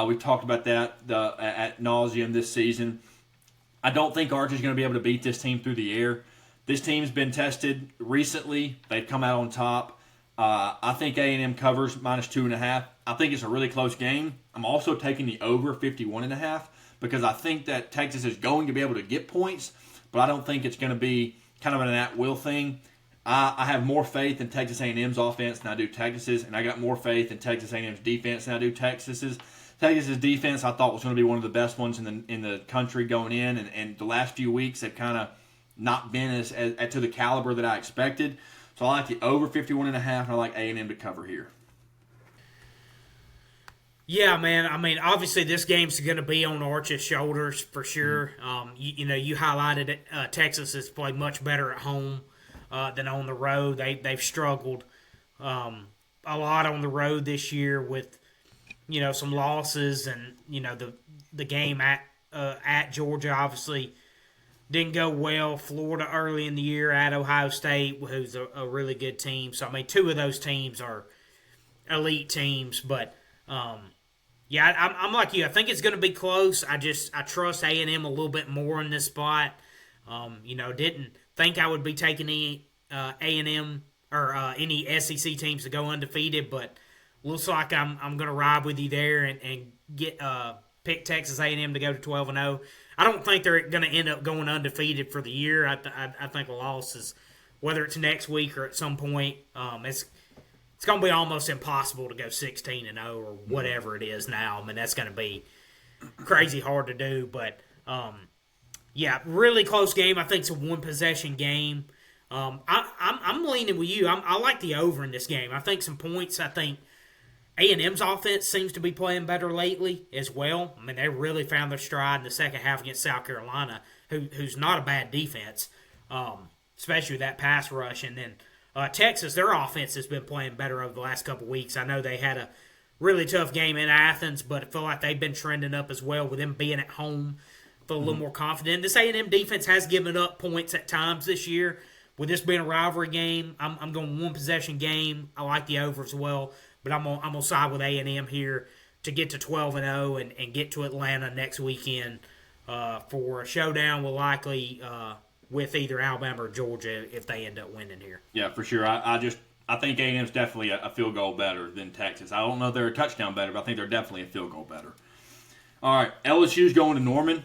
S2: We've talked about that at nauseum this season. I don't think Arch is going to be able to beat this team through the air. This team's been tested recently. They've come out on top. I think A&M covers -2.5. I think it's a really close game. I'm also taking the over 51.5 because I think that Texas is going to be able to get points, but I don't think it's going to be kind of an at-will thing. I have more faith in Texas A&M's offense than I do Texas's, and I got more faith in Texas A&M's defense than I do Texas's. Texas's defense I thought was going to be one of the best ones in the country going in, and the last few weeks have kind of not been as to the caliber that I expected. So I like the over 51.5, and I like A&M to cover here.
S1: Yeah, man. I mean, obviously this game's going to be on Arch's shoulders for sure. You highlighted it. Texas has played much better at home than on the road. They've struggled a lot on the road this year with some losses, and the game at Georgia obviously didn't go well. Florida early in the year at Ohio State, who's a really good team. So I mean, 2 of those teams are elite teams, but yeah, I'm like you. I think it's going to be close. I trust A&M a little bit more in this spot. Didn't think I would be taking any A&M or any SEC teams to go undefeated, but looks like I'm going to ride with you there and get pick Texas A&M to go to 12-0. I don't think they're going to end up going undefeated for the year. I think a loss is, whether it's next week or at some point, it's going to be almost impossible to go 16-0 or whatever it is now. I mean, that's going to be crazy hard to do. But, yeah, really close game. I think it's a one-possession game. I'm leaning with you. I like the over in this game. I think some points. I think A&M's offense seems to be playing better lately as well. I mean, they really found their stride in the second half against South Carolina, who's not a bad defense, especially with that pass rush. And then Texas, their offense has been playing better over the last couple weeks. I know they had a really tough game in Athens, but I feel like they've been trending up as well with them being at home. Feel a little more confident. This A&M defense has given up points at times this year. With this being a rivalry game, I'm going one-possession game. I like the over as well. But I'm gonna side with A&M here to get to 12-0 and get to Atlanta next weekend for a showdown. Will likely with either Alabama or Georgia if they end up winning here.
S2: Yeah, for sure. I think A&M's definitely a field goal better than Texas. I don't know if they're a touchdown better, but I think they're definitely a field goal better. All right, LSU's going to Norman.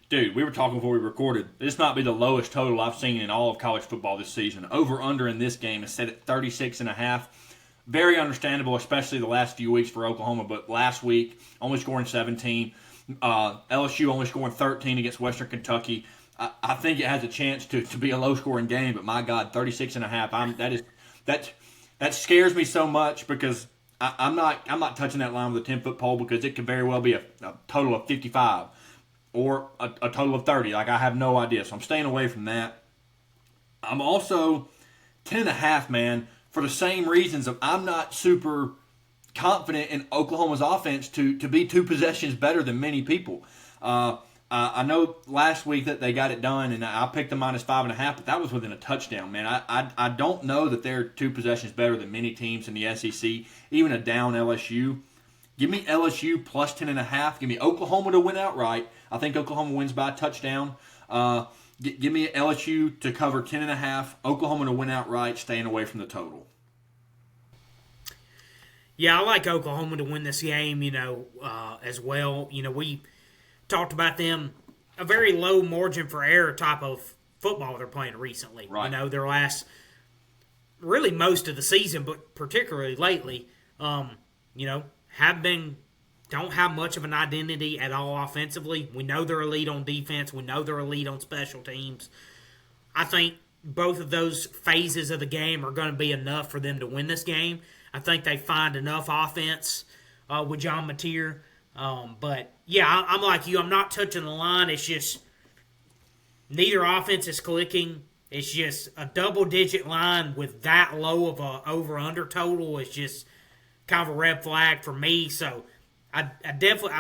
S2: Dude, we were talking before we recorded. This might be the lowest total I've seen in all of college football this season. Over/under in this game is set at 36.5. Very understandable, especially the last few weeks for Oklahoma. But last week, only scoring 17. LSU only scoring 13 against Western Kentucky. I think it has a chance to be a low-scoring game, but my God, 36.5. That scares me so much because I'm not touching that line with a 10-foot pole because it could very well be a total of 55 or a total of 30. Like, I have no idea, so I'm staying away from that. I'm also 10.5, man, for the same reasons of I'm not super confident in Oklahoma's offense to be 2 possessions better than many people. I know last week that they got it done, and I picked them minus 5.5, but that was within a touchdown, man. I don't know that they're 2 possessions better than many teams in the SEC, even a down LSU. Give me LSU plus 10.5. Give me Oklahoma to win outright. I think Oklahoma wins by a touchdown. Give me LSU to cover 10.5. Oklahoma to win outright, staying away from the total.
S1: Yeah, I like Oklahoma to win this game, as well. We talked about them, a very low margin for error type of football they're playing recently.
S2: Right.
S1: Their last, really most of the season, but particularly lately, don't have much of an identity at all offensively. We know they're elite on defense. We know they're elite on special teams. I think both of those phases of the game are going to be enough for them to win this game. I think they find enough offense with John Mateer. But, yeah, I'm like you. I'm not touching the line. It's just neither offense is clicking. It's just a double-digit line with that low of a over-under total is just kind of a red flag for me. So I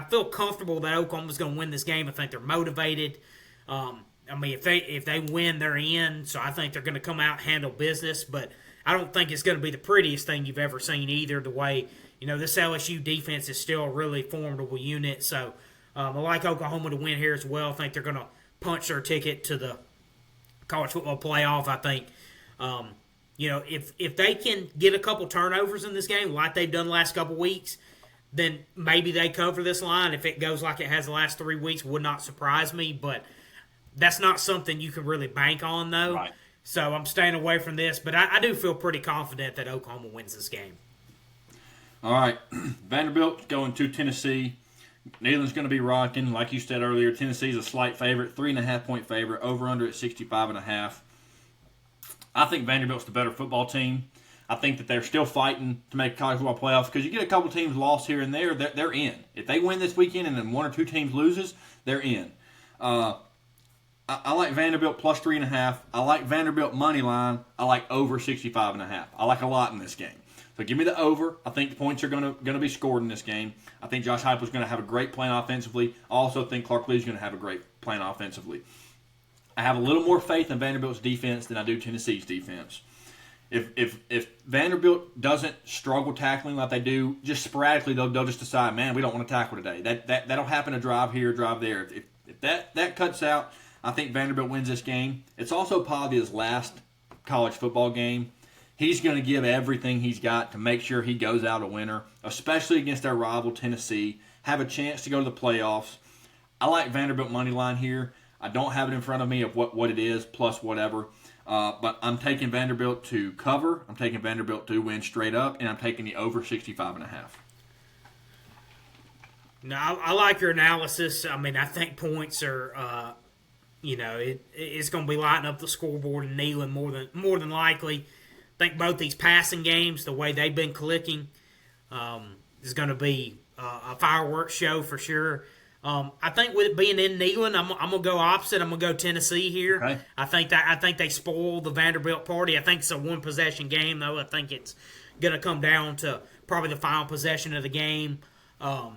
S1: feel comfortable that Oklahoma's going to win this game. I think they're motivated. If they win, they're in. So I think they're going to come out and handle business. But I don't think it's going to be the prettiest thing you've ever seen either, the way – this LSU defense is still a really formidable unit. So I like Oklahoma to win here as well. I think they're going to punch their ticket to the college football playoff. I think, if they can get a couple turnovers in this game like they've done the last couple weeks, then maybe they cover this line. If it goes like it has the last 3 weeks, would not surprise me. But that's not something you can really bank on, though.
S2: Right.
S1: So I'm staying away from this. But I do feel pretty confident that Oklahoma wins this game.
S2: All right, Vanderbilt going to Tennessee. Neyland's going to be rocking. Like you said earlier, Tennessee's a slight favorite, 3.5-point favorite, over-under at 65.5. I think Vanderbilt's the better football team. I think that they're still fighting to make college football playoffs because you get a couple teams lost here and there, they're in. If they win this weekend and then 1 or 2 teams loses, they're in. I like Vanderbilt plus 3.5. I like Vanderbilt money line. I like over 65.5. I like a lot in this game. So give me the over. I think the points are going to be scored in this game. I think Josh Heupel's going to have a great plan offensively. I also think Clark Lea's going to have a great plan offensively. I have a little more faith in Vanderbilt's defense than I do Tennessee's defense. If Vanderbilt doesn't struggle tackling like they do, just sporadically they'll just decide, man, we don't want to tackle today. That'll happen a drive here, drive there. If that cuts out, I think Vanderbilt wins this game. It's also Pavia's last college football game. He's going to give everything he's got to make sure he goes out a winner, especially against their rival Tennessee, have a chance to go to the playoffs. I like Vanderbilt money line here. I don't have it in front of me of what it is plus whatever, but I'm taking Vanderbilt to cover. I'm taking Vanderbilt to win straight up, and I'm taking the over 65.5.
S1: No, I like your analysis. I think points are, it's going to be lighting up the scoreboard and Neyland more than likely. I think both these passing games, the way they've been clicking, is going to be a fireworks show for sure. I think with it being in Neyland, I'm going to go opposite. I'm going to go Tennessee here.
S2: Okay.
S1: I think they spoiled the Vanderbilt party. I think it's a one-possession game, though. I think it's going to come down to probably the final possession of the game. I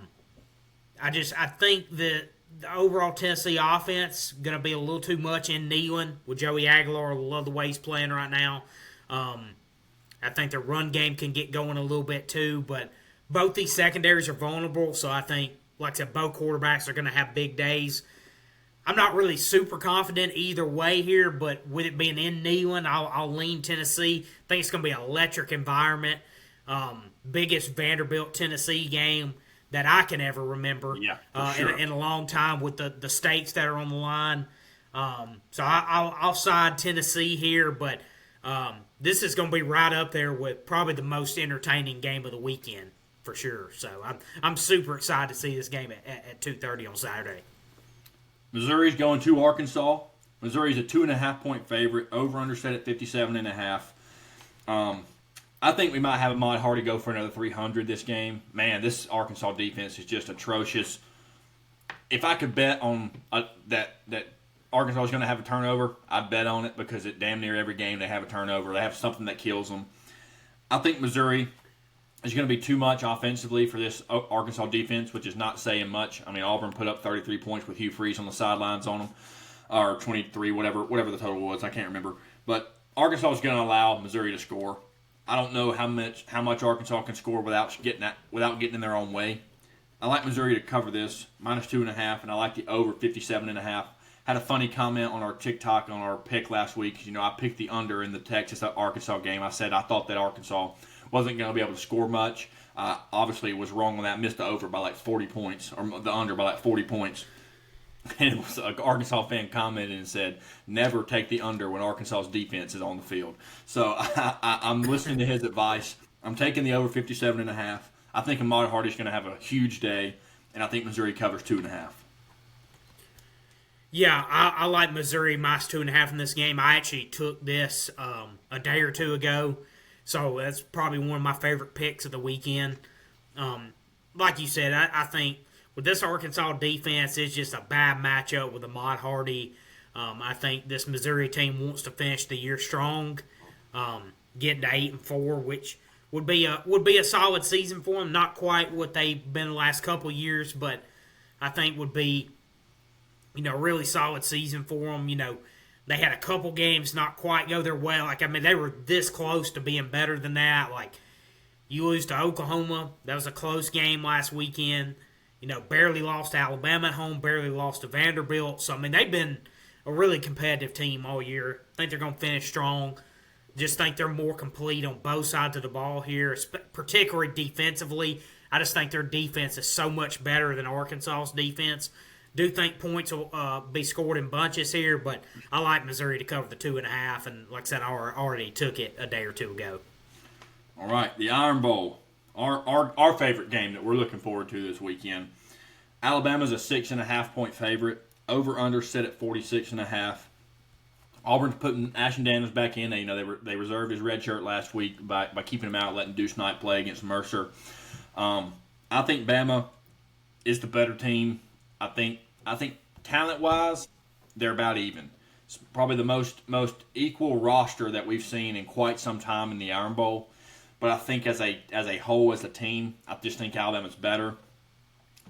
S1: think that the overall Tennessee offense going to be a little too much in Neyland with Joey Aguilar. I love the way he's playing right now. I think the run game can get going a little bit too, but both these secondaries are vulnerable, so I think, like I said, both quarterbacks are going to have big days. I'm not really super confident either way here, but with it being in Neyland, I'll lean Tennessee. I think it's going to be an electric environment. Biggest Vanderbilt-Tennessee game that I can ever remember in a long time with the stakes that are on the line. So I'll side Tennessee here, but this is going to be right up there with probably the most entertaining game of the weekend for sure. So I'm super excited to see this game at 2:30 on Saturday.
S2: Missouri's going to Arkansas. Missouri's a 2.5-point favorite. Over/under set at 57.5. I think we might have Ahmad Hardy go for another 300 this game. Man, this Arkansas defense is just atrocious. If I could bet on that Arkansas is going to have a turnover, I'd bet on it because at damn near every game they have a turnover. They have something that kills them. I think Missouri is going to be too much offensively for this Arkansas defense, which is not saying much. I mean, Auburn put up 33 points with Hugh Freeze on the sidelines on them, or 23, whatever the total was. I can't remember. But Arkansas is going to allow Missouri to score. I don't know how much Arkansas can score without getting in their own way. I like Missouri to cover this, -2.5, and I like the over 57.5. Had a funny comment on our TikTok on our pick last week. You know, I picked the under in the Texas-Arkansas game. I said I thought that Arkansas wasn't going to be able to score much. Obviously, was wrong on that. Missed the over by like 40 points, or the under by like 40 points. And it was an Arkansas fan commented and said, never take the under when Arkansas's defense is on the field. So I'm listening to his advice. I'm taking the over 57.5. I think Ahmad Hardy's going to have a huge day, and I think Missouri covers 2.5.
S1: Yeah, I like Missouri -2.5 in this game. I actually took this a day or two ago, so that's probably one of my favorite picks of the weekend. Like you said, I think with this Arkansas defense, it's just a bad matchup with Ahmad Hardy. I think this Missouri team wants to finish the year strong, getting to 8-4, which would be a solid season for them. Not quite what they've been the last couple years, but I think would be, really solid season for them. They had a couple games not quite go their way. They were this close to being better than that. Like, you lose to Oklahoma. That was a close game last weekend. Barely lost to Alabama at home, barely lost to Vanderbilt. So, they've been a really competitive team all year. I think they're going to finish strong. Just think they're more complete on both sides of the ball here, particularly defensively. I just think their defense is so much better than Arkansas's defense. Do think points will be scored in bunches here, but I like Missouri to cover the 2.5, and like I said, I already took it a day or two ago.
S2: All right, the Iron Bowl, our favorite game that we're looking forward to this weekend. Alabama's a 6.5-point favorite. Over/under set at 46.5. Auburn's putting Ashton Daniels back in. They reserved his red shirt last week by keeping him out, letting Deuce Knight play against Mercer. I think Bama is the better team. I think talent-wise, they're about even. It's probably the most equal roster that we've seen in quite some time in the Iron Bowl. But I think as a whole, as a team, I just think Alabama's better.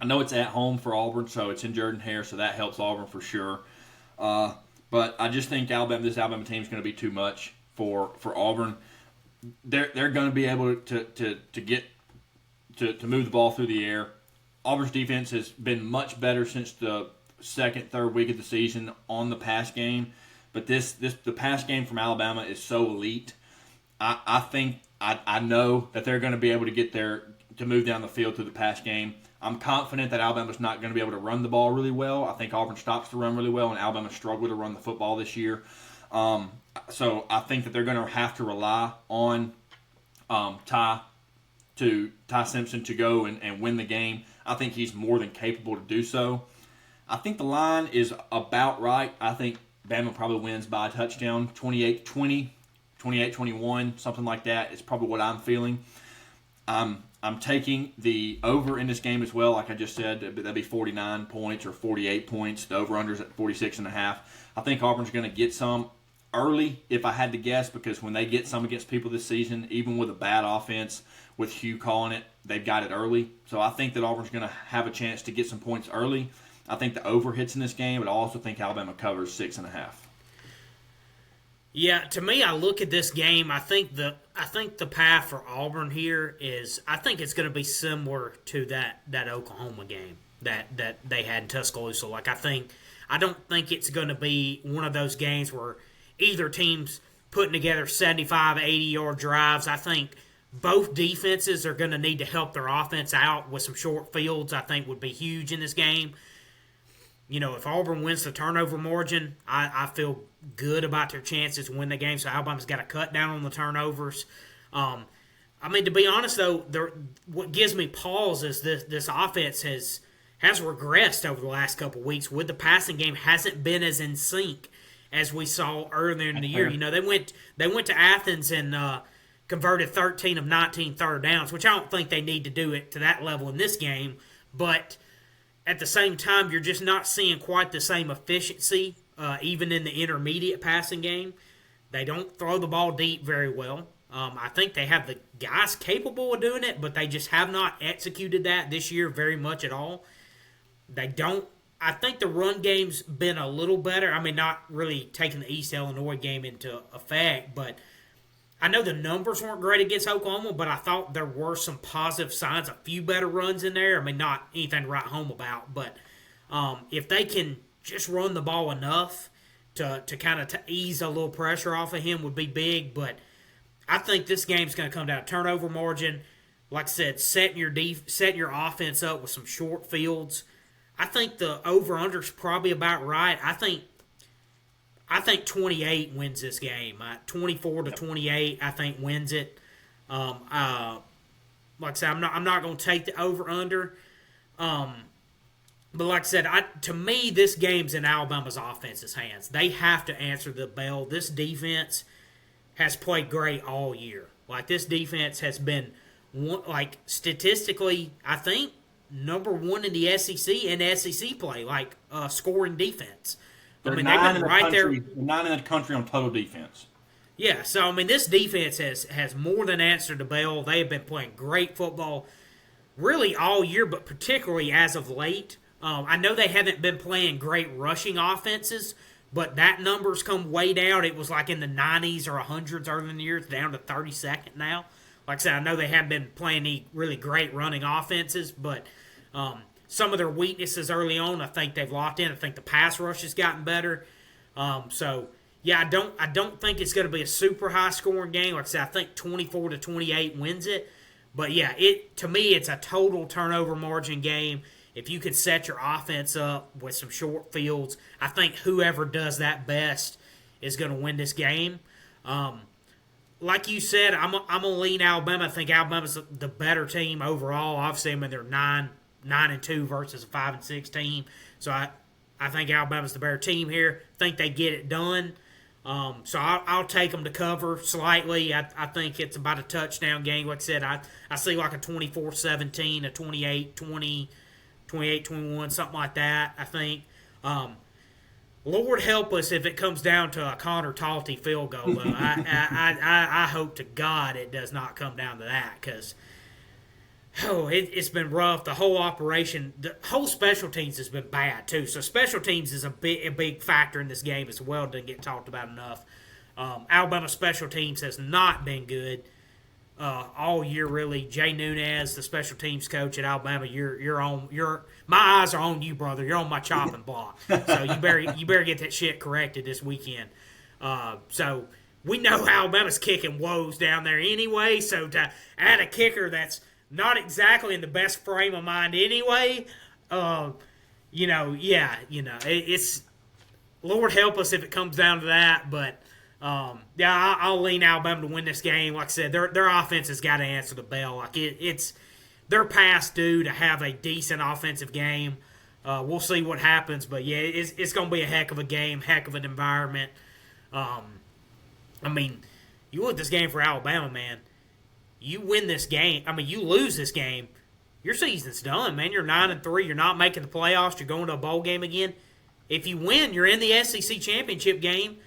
S2: I know it's at home for Auburn, so it's in Jordan-Hare, so that helps Auburn for sure. But I just think this Alabama team is going to be too much for Auburn. They're going to be able to move the ball through the air. Auburn's defense has been much better since the second, third week of the season on the pass game. But the pass game from Alabama is so elite. I know that they're going to be able to get there to move down the field through the pass game. I'm confident that Alabama's not going to be able to run the ball really well. I think Auburn stops the run really well, and Alabama struggled to run the football this year. So I think that they're going to have to rely on Ty Simpson to go and win the game. I think he's more than capable to do so. I think the line is about right. I think Bama probably wins by a touchdown, 28-20, 28-21, something like that. It's probably what I'm feeling. I'm taking the over in this game as well. Like I just said, that'd be 49 points or 48 points. The over-under's at 46.5. I think Auburn's going to get some early, if I had to guess, because when they get some against people this season, even with a bad offense, with Hugh calling it, they've got it early. So I think that Auburn's going to have a chance to get some points early. I think the over hits in this game, but I also think Alabama covers 6.5.
S1: Yeah, to me, I look at this game. I think the path for Auburn here is, I think it's going to be similar to that Oklahoma game that they had in Tuscaloosa. I don't think it's going to be one of those games where either team's putting together 75, 80-yard drives. I think both defenses are going to need to help their offense out with some short fields. I think would be huge in this game. If Auburn wins the turnover margin, I feel good about their chances to win the game. So Alabama's got to cut down on the turnovers. To be honest, though, what gives me pause is this offense has regressed over the last couple of weeks. With the passing game, hasn't been as in sync as we saw earlier in the year.
S2: Fair.
S1: You know, they went to Athens and converted 13 of 19 third downs, which I don't think they need to do it to that level in this game. But at the same time, you're just not seeing quite the same efficiency, even in the intermediate passing game. They don't throw the ball deep very well. I think they have the guys capable of doing it, but they just have not executed that this year very much at all. They don't. I think the run game's been a little better. I mean, not really taking the East Illinois game into effect, but I know the numbers weren't great against Oklahoma, but I thought there were some positive signs, a few better runs in there. I mean, not anything to write home about, but if they can just run the ball enough to kind of ease a little pressure off of him would be big. But I think this game's going to come down to turnover margin. Like I said, setting your offense up with some short fields. I think the over-under's probably about right. I think 28 wins this game. 24-28, I think wins it. Like I said, I'm not going to take the over/under. But like I said, to me, this game's in Alabama's offense's hands. They have to answer the bell. This defense has played great all year. Like, this defense has been, statistically, I think, number one in the SEC and SEC play, scoring defense.
S2: They've been
S1: right there.
S2: 9 in the country on total defense.
S1: Yeah, so, I mean, this defense has more than answered the bell. They have been playing great football really all year, but particularly as of late. I know they haven't been playing great rushing offenses, but that number's come way down. It was like in the 90s or 100s earlier in the year. It's down to 32nd now. Like I said, I know they haven't been playing any really great running offenses, but some of their weaknesses early on, I think they've locked in. I think the pass rush has gotten better. I don't think it's going to be a super high scoring game. Like I said, I think 24-28 wins it. But yeah, to me, it's a total turnover margin game. If you could set your offense up with some short fields, I think whoever does that best is going to win this game. Like you said, I'm going to lean Alabama. I think Alabama's the better team overall. Obviously, I mean, they're 9-2 versus a 5-6 team. So I think Alabama's the better team here. I think they get it done. So I'll take them to cover slightly. I think it's about a touchdown game. Like I said, I see like a 24-17, a 28-20, 28-21, something like that, I think. Lord help us if it comes down to a Connor Talty field goal, though. I hope to God it does not come down to that, because it's been rough. The whole operation, the whole special teams has been bad, too. So special teams is a big factor in this game as well. Doesn't get talked about enough. Alabama special teams has not been good all year, really. Jay Nunez, the special teams coach at Alabama, my eyes are on you, brother. You're on my chopping block. So you better get that shit corrected this weekend. So we know Alabama's kicking woes down there anyway. So to add a kicker that's not exactly in the best frame of mind anyway, it's Lord help us if it comes down to that, but. I'll lean Alabama to win this game. Like I said, their offense has got to answer the bell. Like they're past due to have a decent offensive game. We'll see what happens, but yeah, it's going to be a heck of a game, heck of an environment. I mean, you look at this game for Alabama, man. You win this game. I mean, you lose this game, your season's done, man. You're 9-3. You're not making the playoffs. You're going to a bowl game again. If you win, you're in the SEC championship game.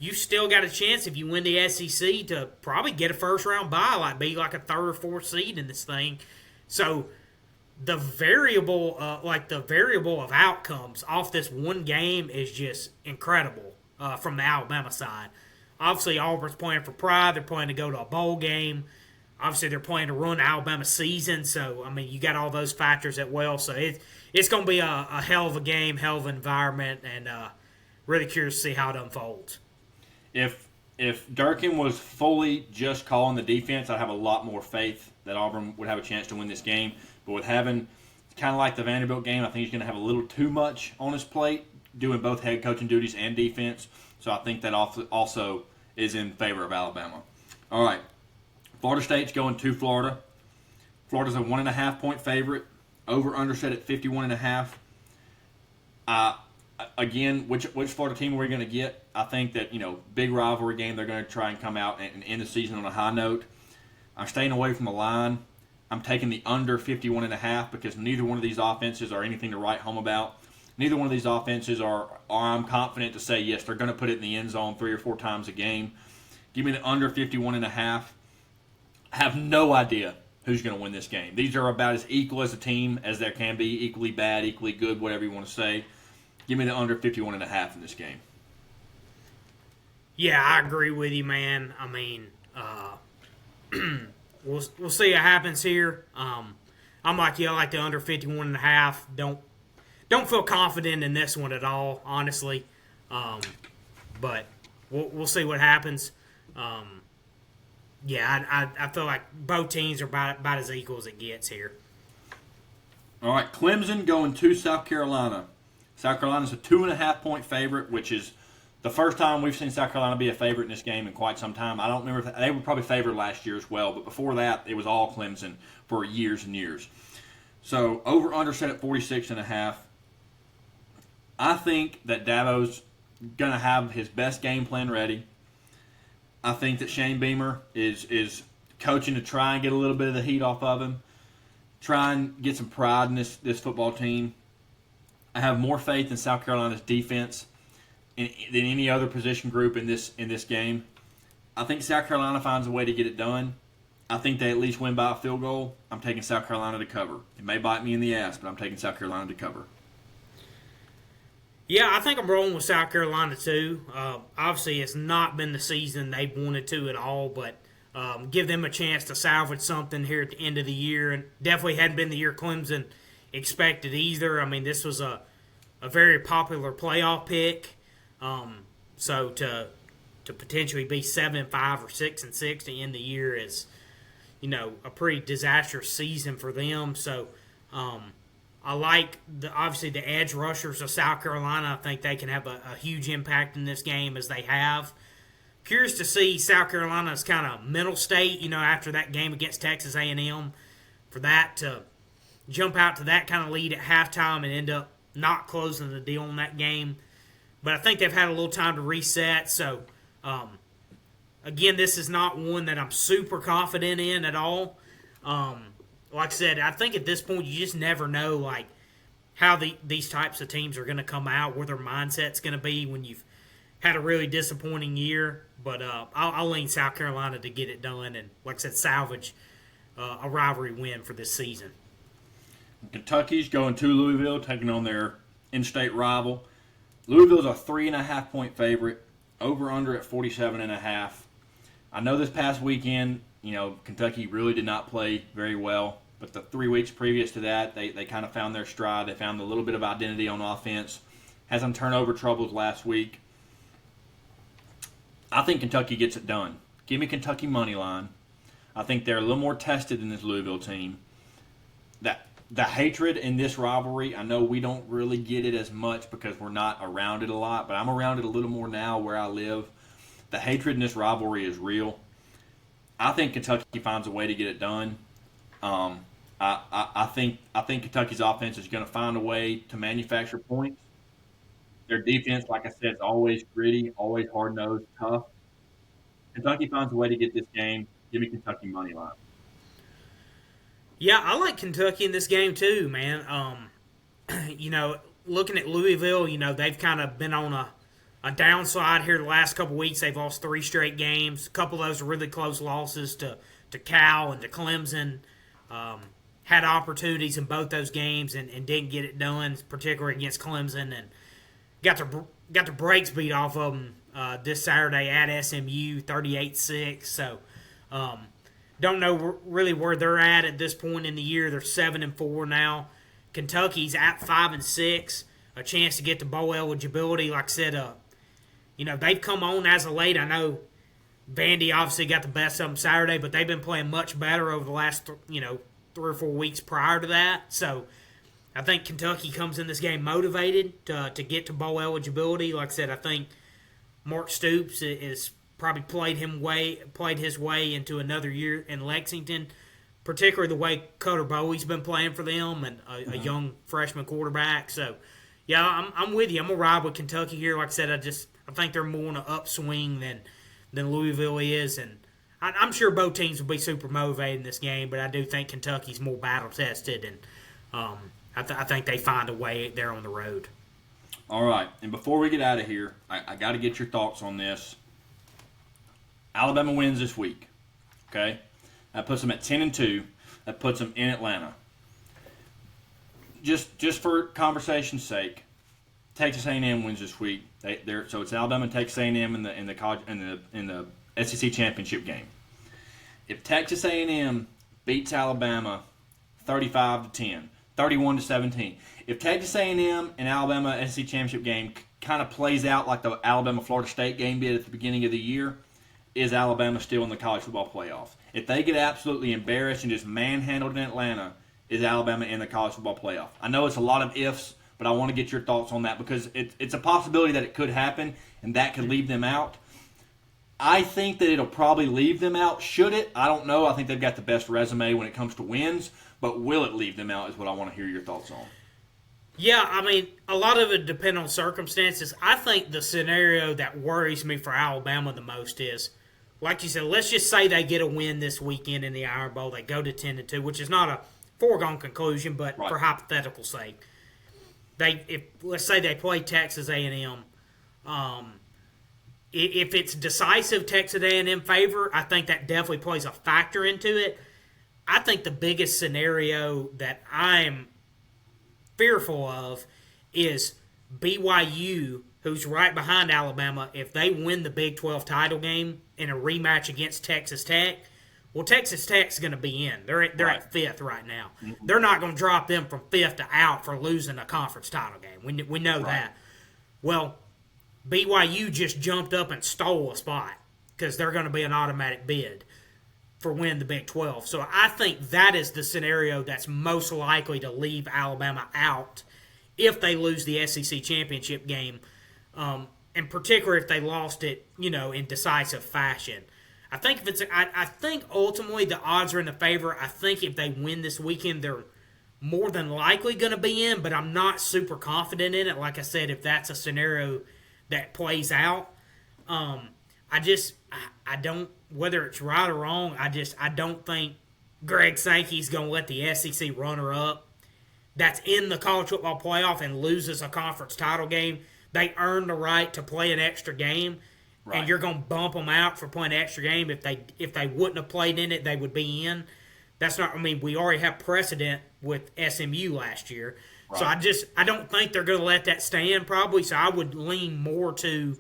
S1: You still got a chance if you win the SEC to probably get a first-round bye, be like a third or fourth seed in this thing. So the variable of outcomes off this one game is just incredible from the Alabama side. Obviously, Auburn's playing for pride. They're playing to go to a bowl game. Obviously, they're playing to run Alabama season. So, I mean, you got all those factors as well. So it's going to be a hell of a game, hell of an environment, and really curious to see how it unfolds.
S2: If Durkin was fully just calling the defense, I'd have a lot more faith that Auburn would have a chance to win this game. But with having kind of like the Vanderbilt game, I think he's going to have a little too much on his plate, doing both head coaching duties and defense. So I think that also is in favor of Alabama. All right, Florida State's going to Florida. Florida's a 1.5-point favorite. Over/under set at 51.5. Again, which Florida team are we going to get? I think that, big rivalry game, they're going to try and come out and end the season on a high note. I'm staying away from the line. I'm taking the under 51.5 because neither one of these offenses are anything to write home about. Neither one of these offenses are I'm confident to say, yes, they're going to put it in the end zone 3 or 4 times a game. Give me the under 51.5. I have no idea who's going to win this game. These are about as equal as a team as there can be, equally bad, equally good, whatever you want to say. Give me the under 51.5 in this game.
S1: Yeah, I agree with you, man. I mean, we'll see what happens here. I'm like you. I like the under 51.5. Don't feel confident in this one at all, honestly. But we'll see what happens. Yeah, I feel like both teams are about as equal as it gets here.
S2: All right, Clemson going to South Carolina. South Carolina's a 2.5-point favorite, which is the first time we've seen South Carolina be a favorite in this game in quite some time. I don't remember if they were probably favored last year as well, but before that, it was all Clemson for years and years. So over/under set at 46.5. I think that Dabo's going to have his best game plan ready. I think that Shane Beamer is coaching to try and get a little bit of the heat off of him, try and get some pride in this football team. I have more faith in South Carolina's defense than any other position group in this game. I think South Carolina finds a way to get it done. I think they at least win by a field goal. I'm taking South Carolina to cover. It may bite me in the ass, but I'm taking South Carolina to cover.
S1: Yeah, I think I'm rolling with South Carolina too. Obviously, it's not been the season they've wanted to at all, but give them a chance to salvage something here at the end of the year. And definitely hadn't been the year Clemson expected either. I mean, this was a very popular playoff pick. So to potentially be 7-5 or 6-6 to end the year is, a pretty disastrous season for them. So I like obviously the edge rushers of South Carolina. I think they can have a huge impact in this game as they have. Curious to see South Carolina's kind of mental state, after that game against Texas A&M, for that to jump out to that kind of lead at halftime and end up not closing the deal in that game. But I think they've had a little time to reset. So, again, this is not one that I'm super confident in at all. Like I said, I think at this point you just never know how these types of teams are going to come out, where their mindset's going to be when you've had a really disappointing year. But I'll lean South Carolina to get it done and, like I said, salvage a rivalry win for this season.
S2: Kentucky's going to Louisville, taking on their in-state rival. Louisville's a 3.5-point favorite, over/under at 47.5. I know this past weekend, Kentucky really did not play very well, but the 3 weeks previous to that, they kind of found their stride. They found a little bit of identity on offense. Had some turnover troubles last week. I think Kentucky gets it done. Give me Kentucky money line. I think they're a little more tested than this Louisville team. The hatred in this rivalry, I know we don't really get it as much because we're not around it a lot, but I'm around it a little more now where I live. The hatred in this rivalry is real. I think Kentucky finds a way to get it done. I think Kentucky's offense is going to find a way to manufacture points. Their defense, like I said, is always gritty, always hard-nosed, tough. Kentucky finds a way to get this game. Give me Kentucky money line.
S1: Yeah, I like Kentucky in this game too, man. Looking at Louisville, they've kind of been on a downslide here the last couple weeks. They've lost 3 straight games. A couple of those are really close losses to Cal and to Clemson. Had opportunities in both those games and didn't get it done, particularly against Clemson, and got the brakes beat off of them this Saturday at SMU, 38-6. So, don't know really where they're at this point in the year. They're 7-4 now. Kentucky's at 5-6, a chance to get to bowl eligibility. Like I said, they've come on as of late. I know Vandy obviously got the best of them Saturday, but they've been playing much better over the last 3 or 4 weeks prior to that. So I think Kentucky comes in this game motivated to get to bowl eligibility. Like I said, I think Mark Stoops is probably played his way into another year in Lexington, particularly the way Cutter Bowie's been playing for them and a young freshman quarterback. So, yeah, I'm with you. I'm gonna ride with Kentucky here. Like I said, I I think they're more on an upswing than Louisville is, and I'm sure both teams will be super motivated in this game, but I do think Kentucky's more battle tested, and I think they find a way there on the road.
S2: All right, and before we get out of here, I got to get your thoughts on this. Alabama wins this week, okay? That puts them at 10-2. That puts them in Atlanta. Just for conversation's sake, Texas A&M wins this week. So it's Alabama and Texas A&M in the SEC championship game. If Texas A&M beats Alabama 35-10, 31-17, if Texas A&M and Alabama SEC championship game kind of plays out like the Alabama-Florida State game did at the beginning of the year, is Alabama still in the college football playoff? If they get absolutely embarrassed and just manhandled in Atlanta, is Alabama in the college football playoff? I know it's a lot of ifs, but I want to get your thoughts on that because it's a possibility that it could happen and that could leave them out. I think that it'll probably leave them out. Should it? I don't know. I think they've got the best resume when it comes to wins, but will it leave them out is what I want to hear your thoughts on.
S1: Yeah, I mean, a lot of it depends on circumstances. I think the scenario that worries me for Alabama the most is, like you said, let's just say they get a win this weekend in the Iron Bowl. They go to 10-2, which is not a foregone conclusion, but
S2: right,
S1: for hypothetical sake, let's say they play Texas A&M. If it's decisive Texas A&M favor, I think that definitely plays a factor into it. I think the biggest scenario that I'm fearful of is BYU, who's right behind Alabama. If they win the Big 12 title game in a rematch against Texas Tech, well, Texas Tech's going to be in. They're at 5th right now.
S2: Mm-hmm.
S1: They're not going to drop them from 5th to out for losing a conference title game. We know that. Well, BYU just jumped up and stole a spot because they're going to be an automatic bid for winning the Big 12. So I think that is the scenario that's most likely to leave Alabama out if they lose the SEC championship game, and particularly if they lost it, in decisive fashion. I think I think ultimately the odds are in the favor. I think if they win this weekend, they're more than likely going to be in, but I'm not super confident in it. Like I said, if that's a scenario that plays out, I don't, whether it's right or wrong, I don't think Greg Sankey's going to let the SEC runner-up that's in the college football playoff and loses a conference title game. They earn the right to play an extra game, right, and you're going to bump them out for playing an extra game. If they wouldn't have played in it, they would be in. That's not. I mean, we already have precedent with SMU last year, right. So I don't think they're going to let that stand probably. So I would lean more to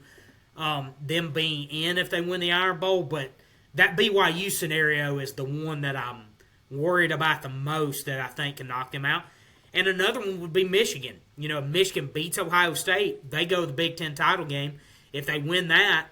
S1: them being in if they win the Iron Bowl. But that BYU scenario is the one that I'm worried about the most that I think can knock them out. And another one would be Michigan. If Michigan beats Ohio State, they go to the Big Ten title game. If they win that,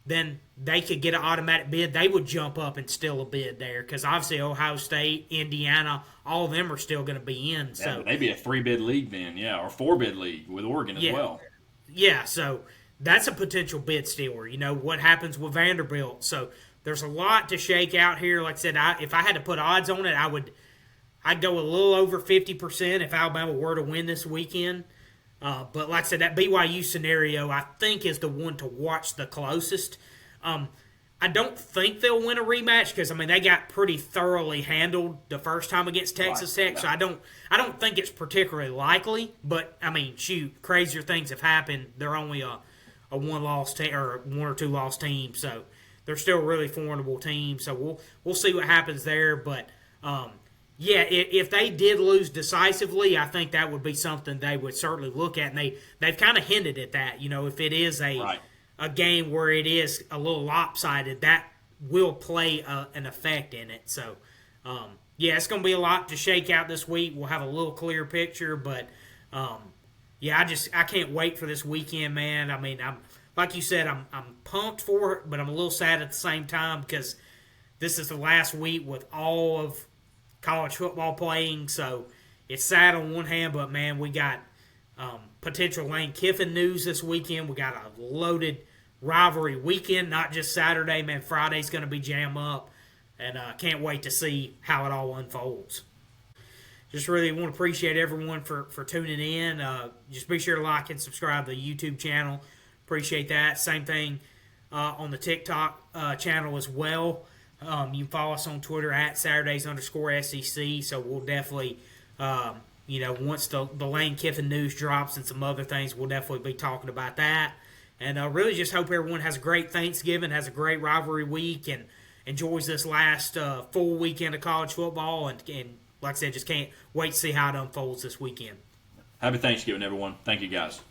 S1: then they could get an automatic bid. They would jump up and steal a bid there because obviously Ohio State, Indiana, all of them are still going to be in. So
S2: they'd be a 3-bid league then, yeah, or 4-bid league with Oregon as well.
S1: Yeah, so that's a potential bid stealer. What happens with Vanderbilt. So there's a lot to shake out here. Like I said, if I had to put odds on it, I'd go a little over 50% if Alabama were to win this weekend. But like I said, that BYU scenario, I think, is the one to watch the closest. I don't think they'll win a rematch because, they got pretty thoroughly handled the first time against Texas Tech. Yeah. So I don't think it's particularly likely. But, crazier things have happened. They're only a one-loss team or 1 or 2 loss team. So they're still a really formidable team. So we'll see what happens there. But, yeah, if they did lose decisively, I think that would be something they would certainly look at. And they've kind of hinted at that. If it is a game where it is a little lopsided, that will play an effect in it. So, yeah, it's going to be a lot to shake out this week. We'll have a little clearer picture. But, yeah, I can't wait for this weekend, man. I'm like you said, I'm pumped for it, but I'm a little sad at the same time because this is the last week with all of college football playing, so it's sad on one hand, but man, we got potential Lane Kiffin news this weekend. We got a loaded rivalry weekend, not just Saturday, man. Friday's going to be jam up, and can't wait to see how it all unfolds. Just really want to appreciate everyone for tuning in. Just be sure to like and subscribe to the YouTube channel Appreciate that. Same thing on the TikTok channel as well. You can follow us on Twitter at Saturdays_SEC. So we'll definitely, once the Lane Kiffin news drops and some other things, we'll definitely be talking about that. And really just hope everyone has a great Thanksgiving, has a great rivalry week, and enjoys this last full weekend of college football. And like I said, just can't wait to see how it unfolds this weekend.
S2: Happy Thanksgiving, everyone. Thank you, guys.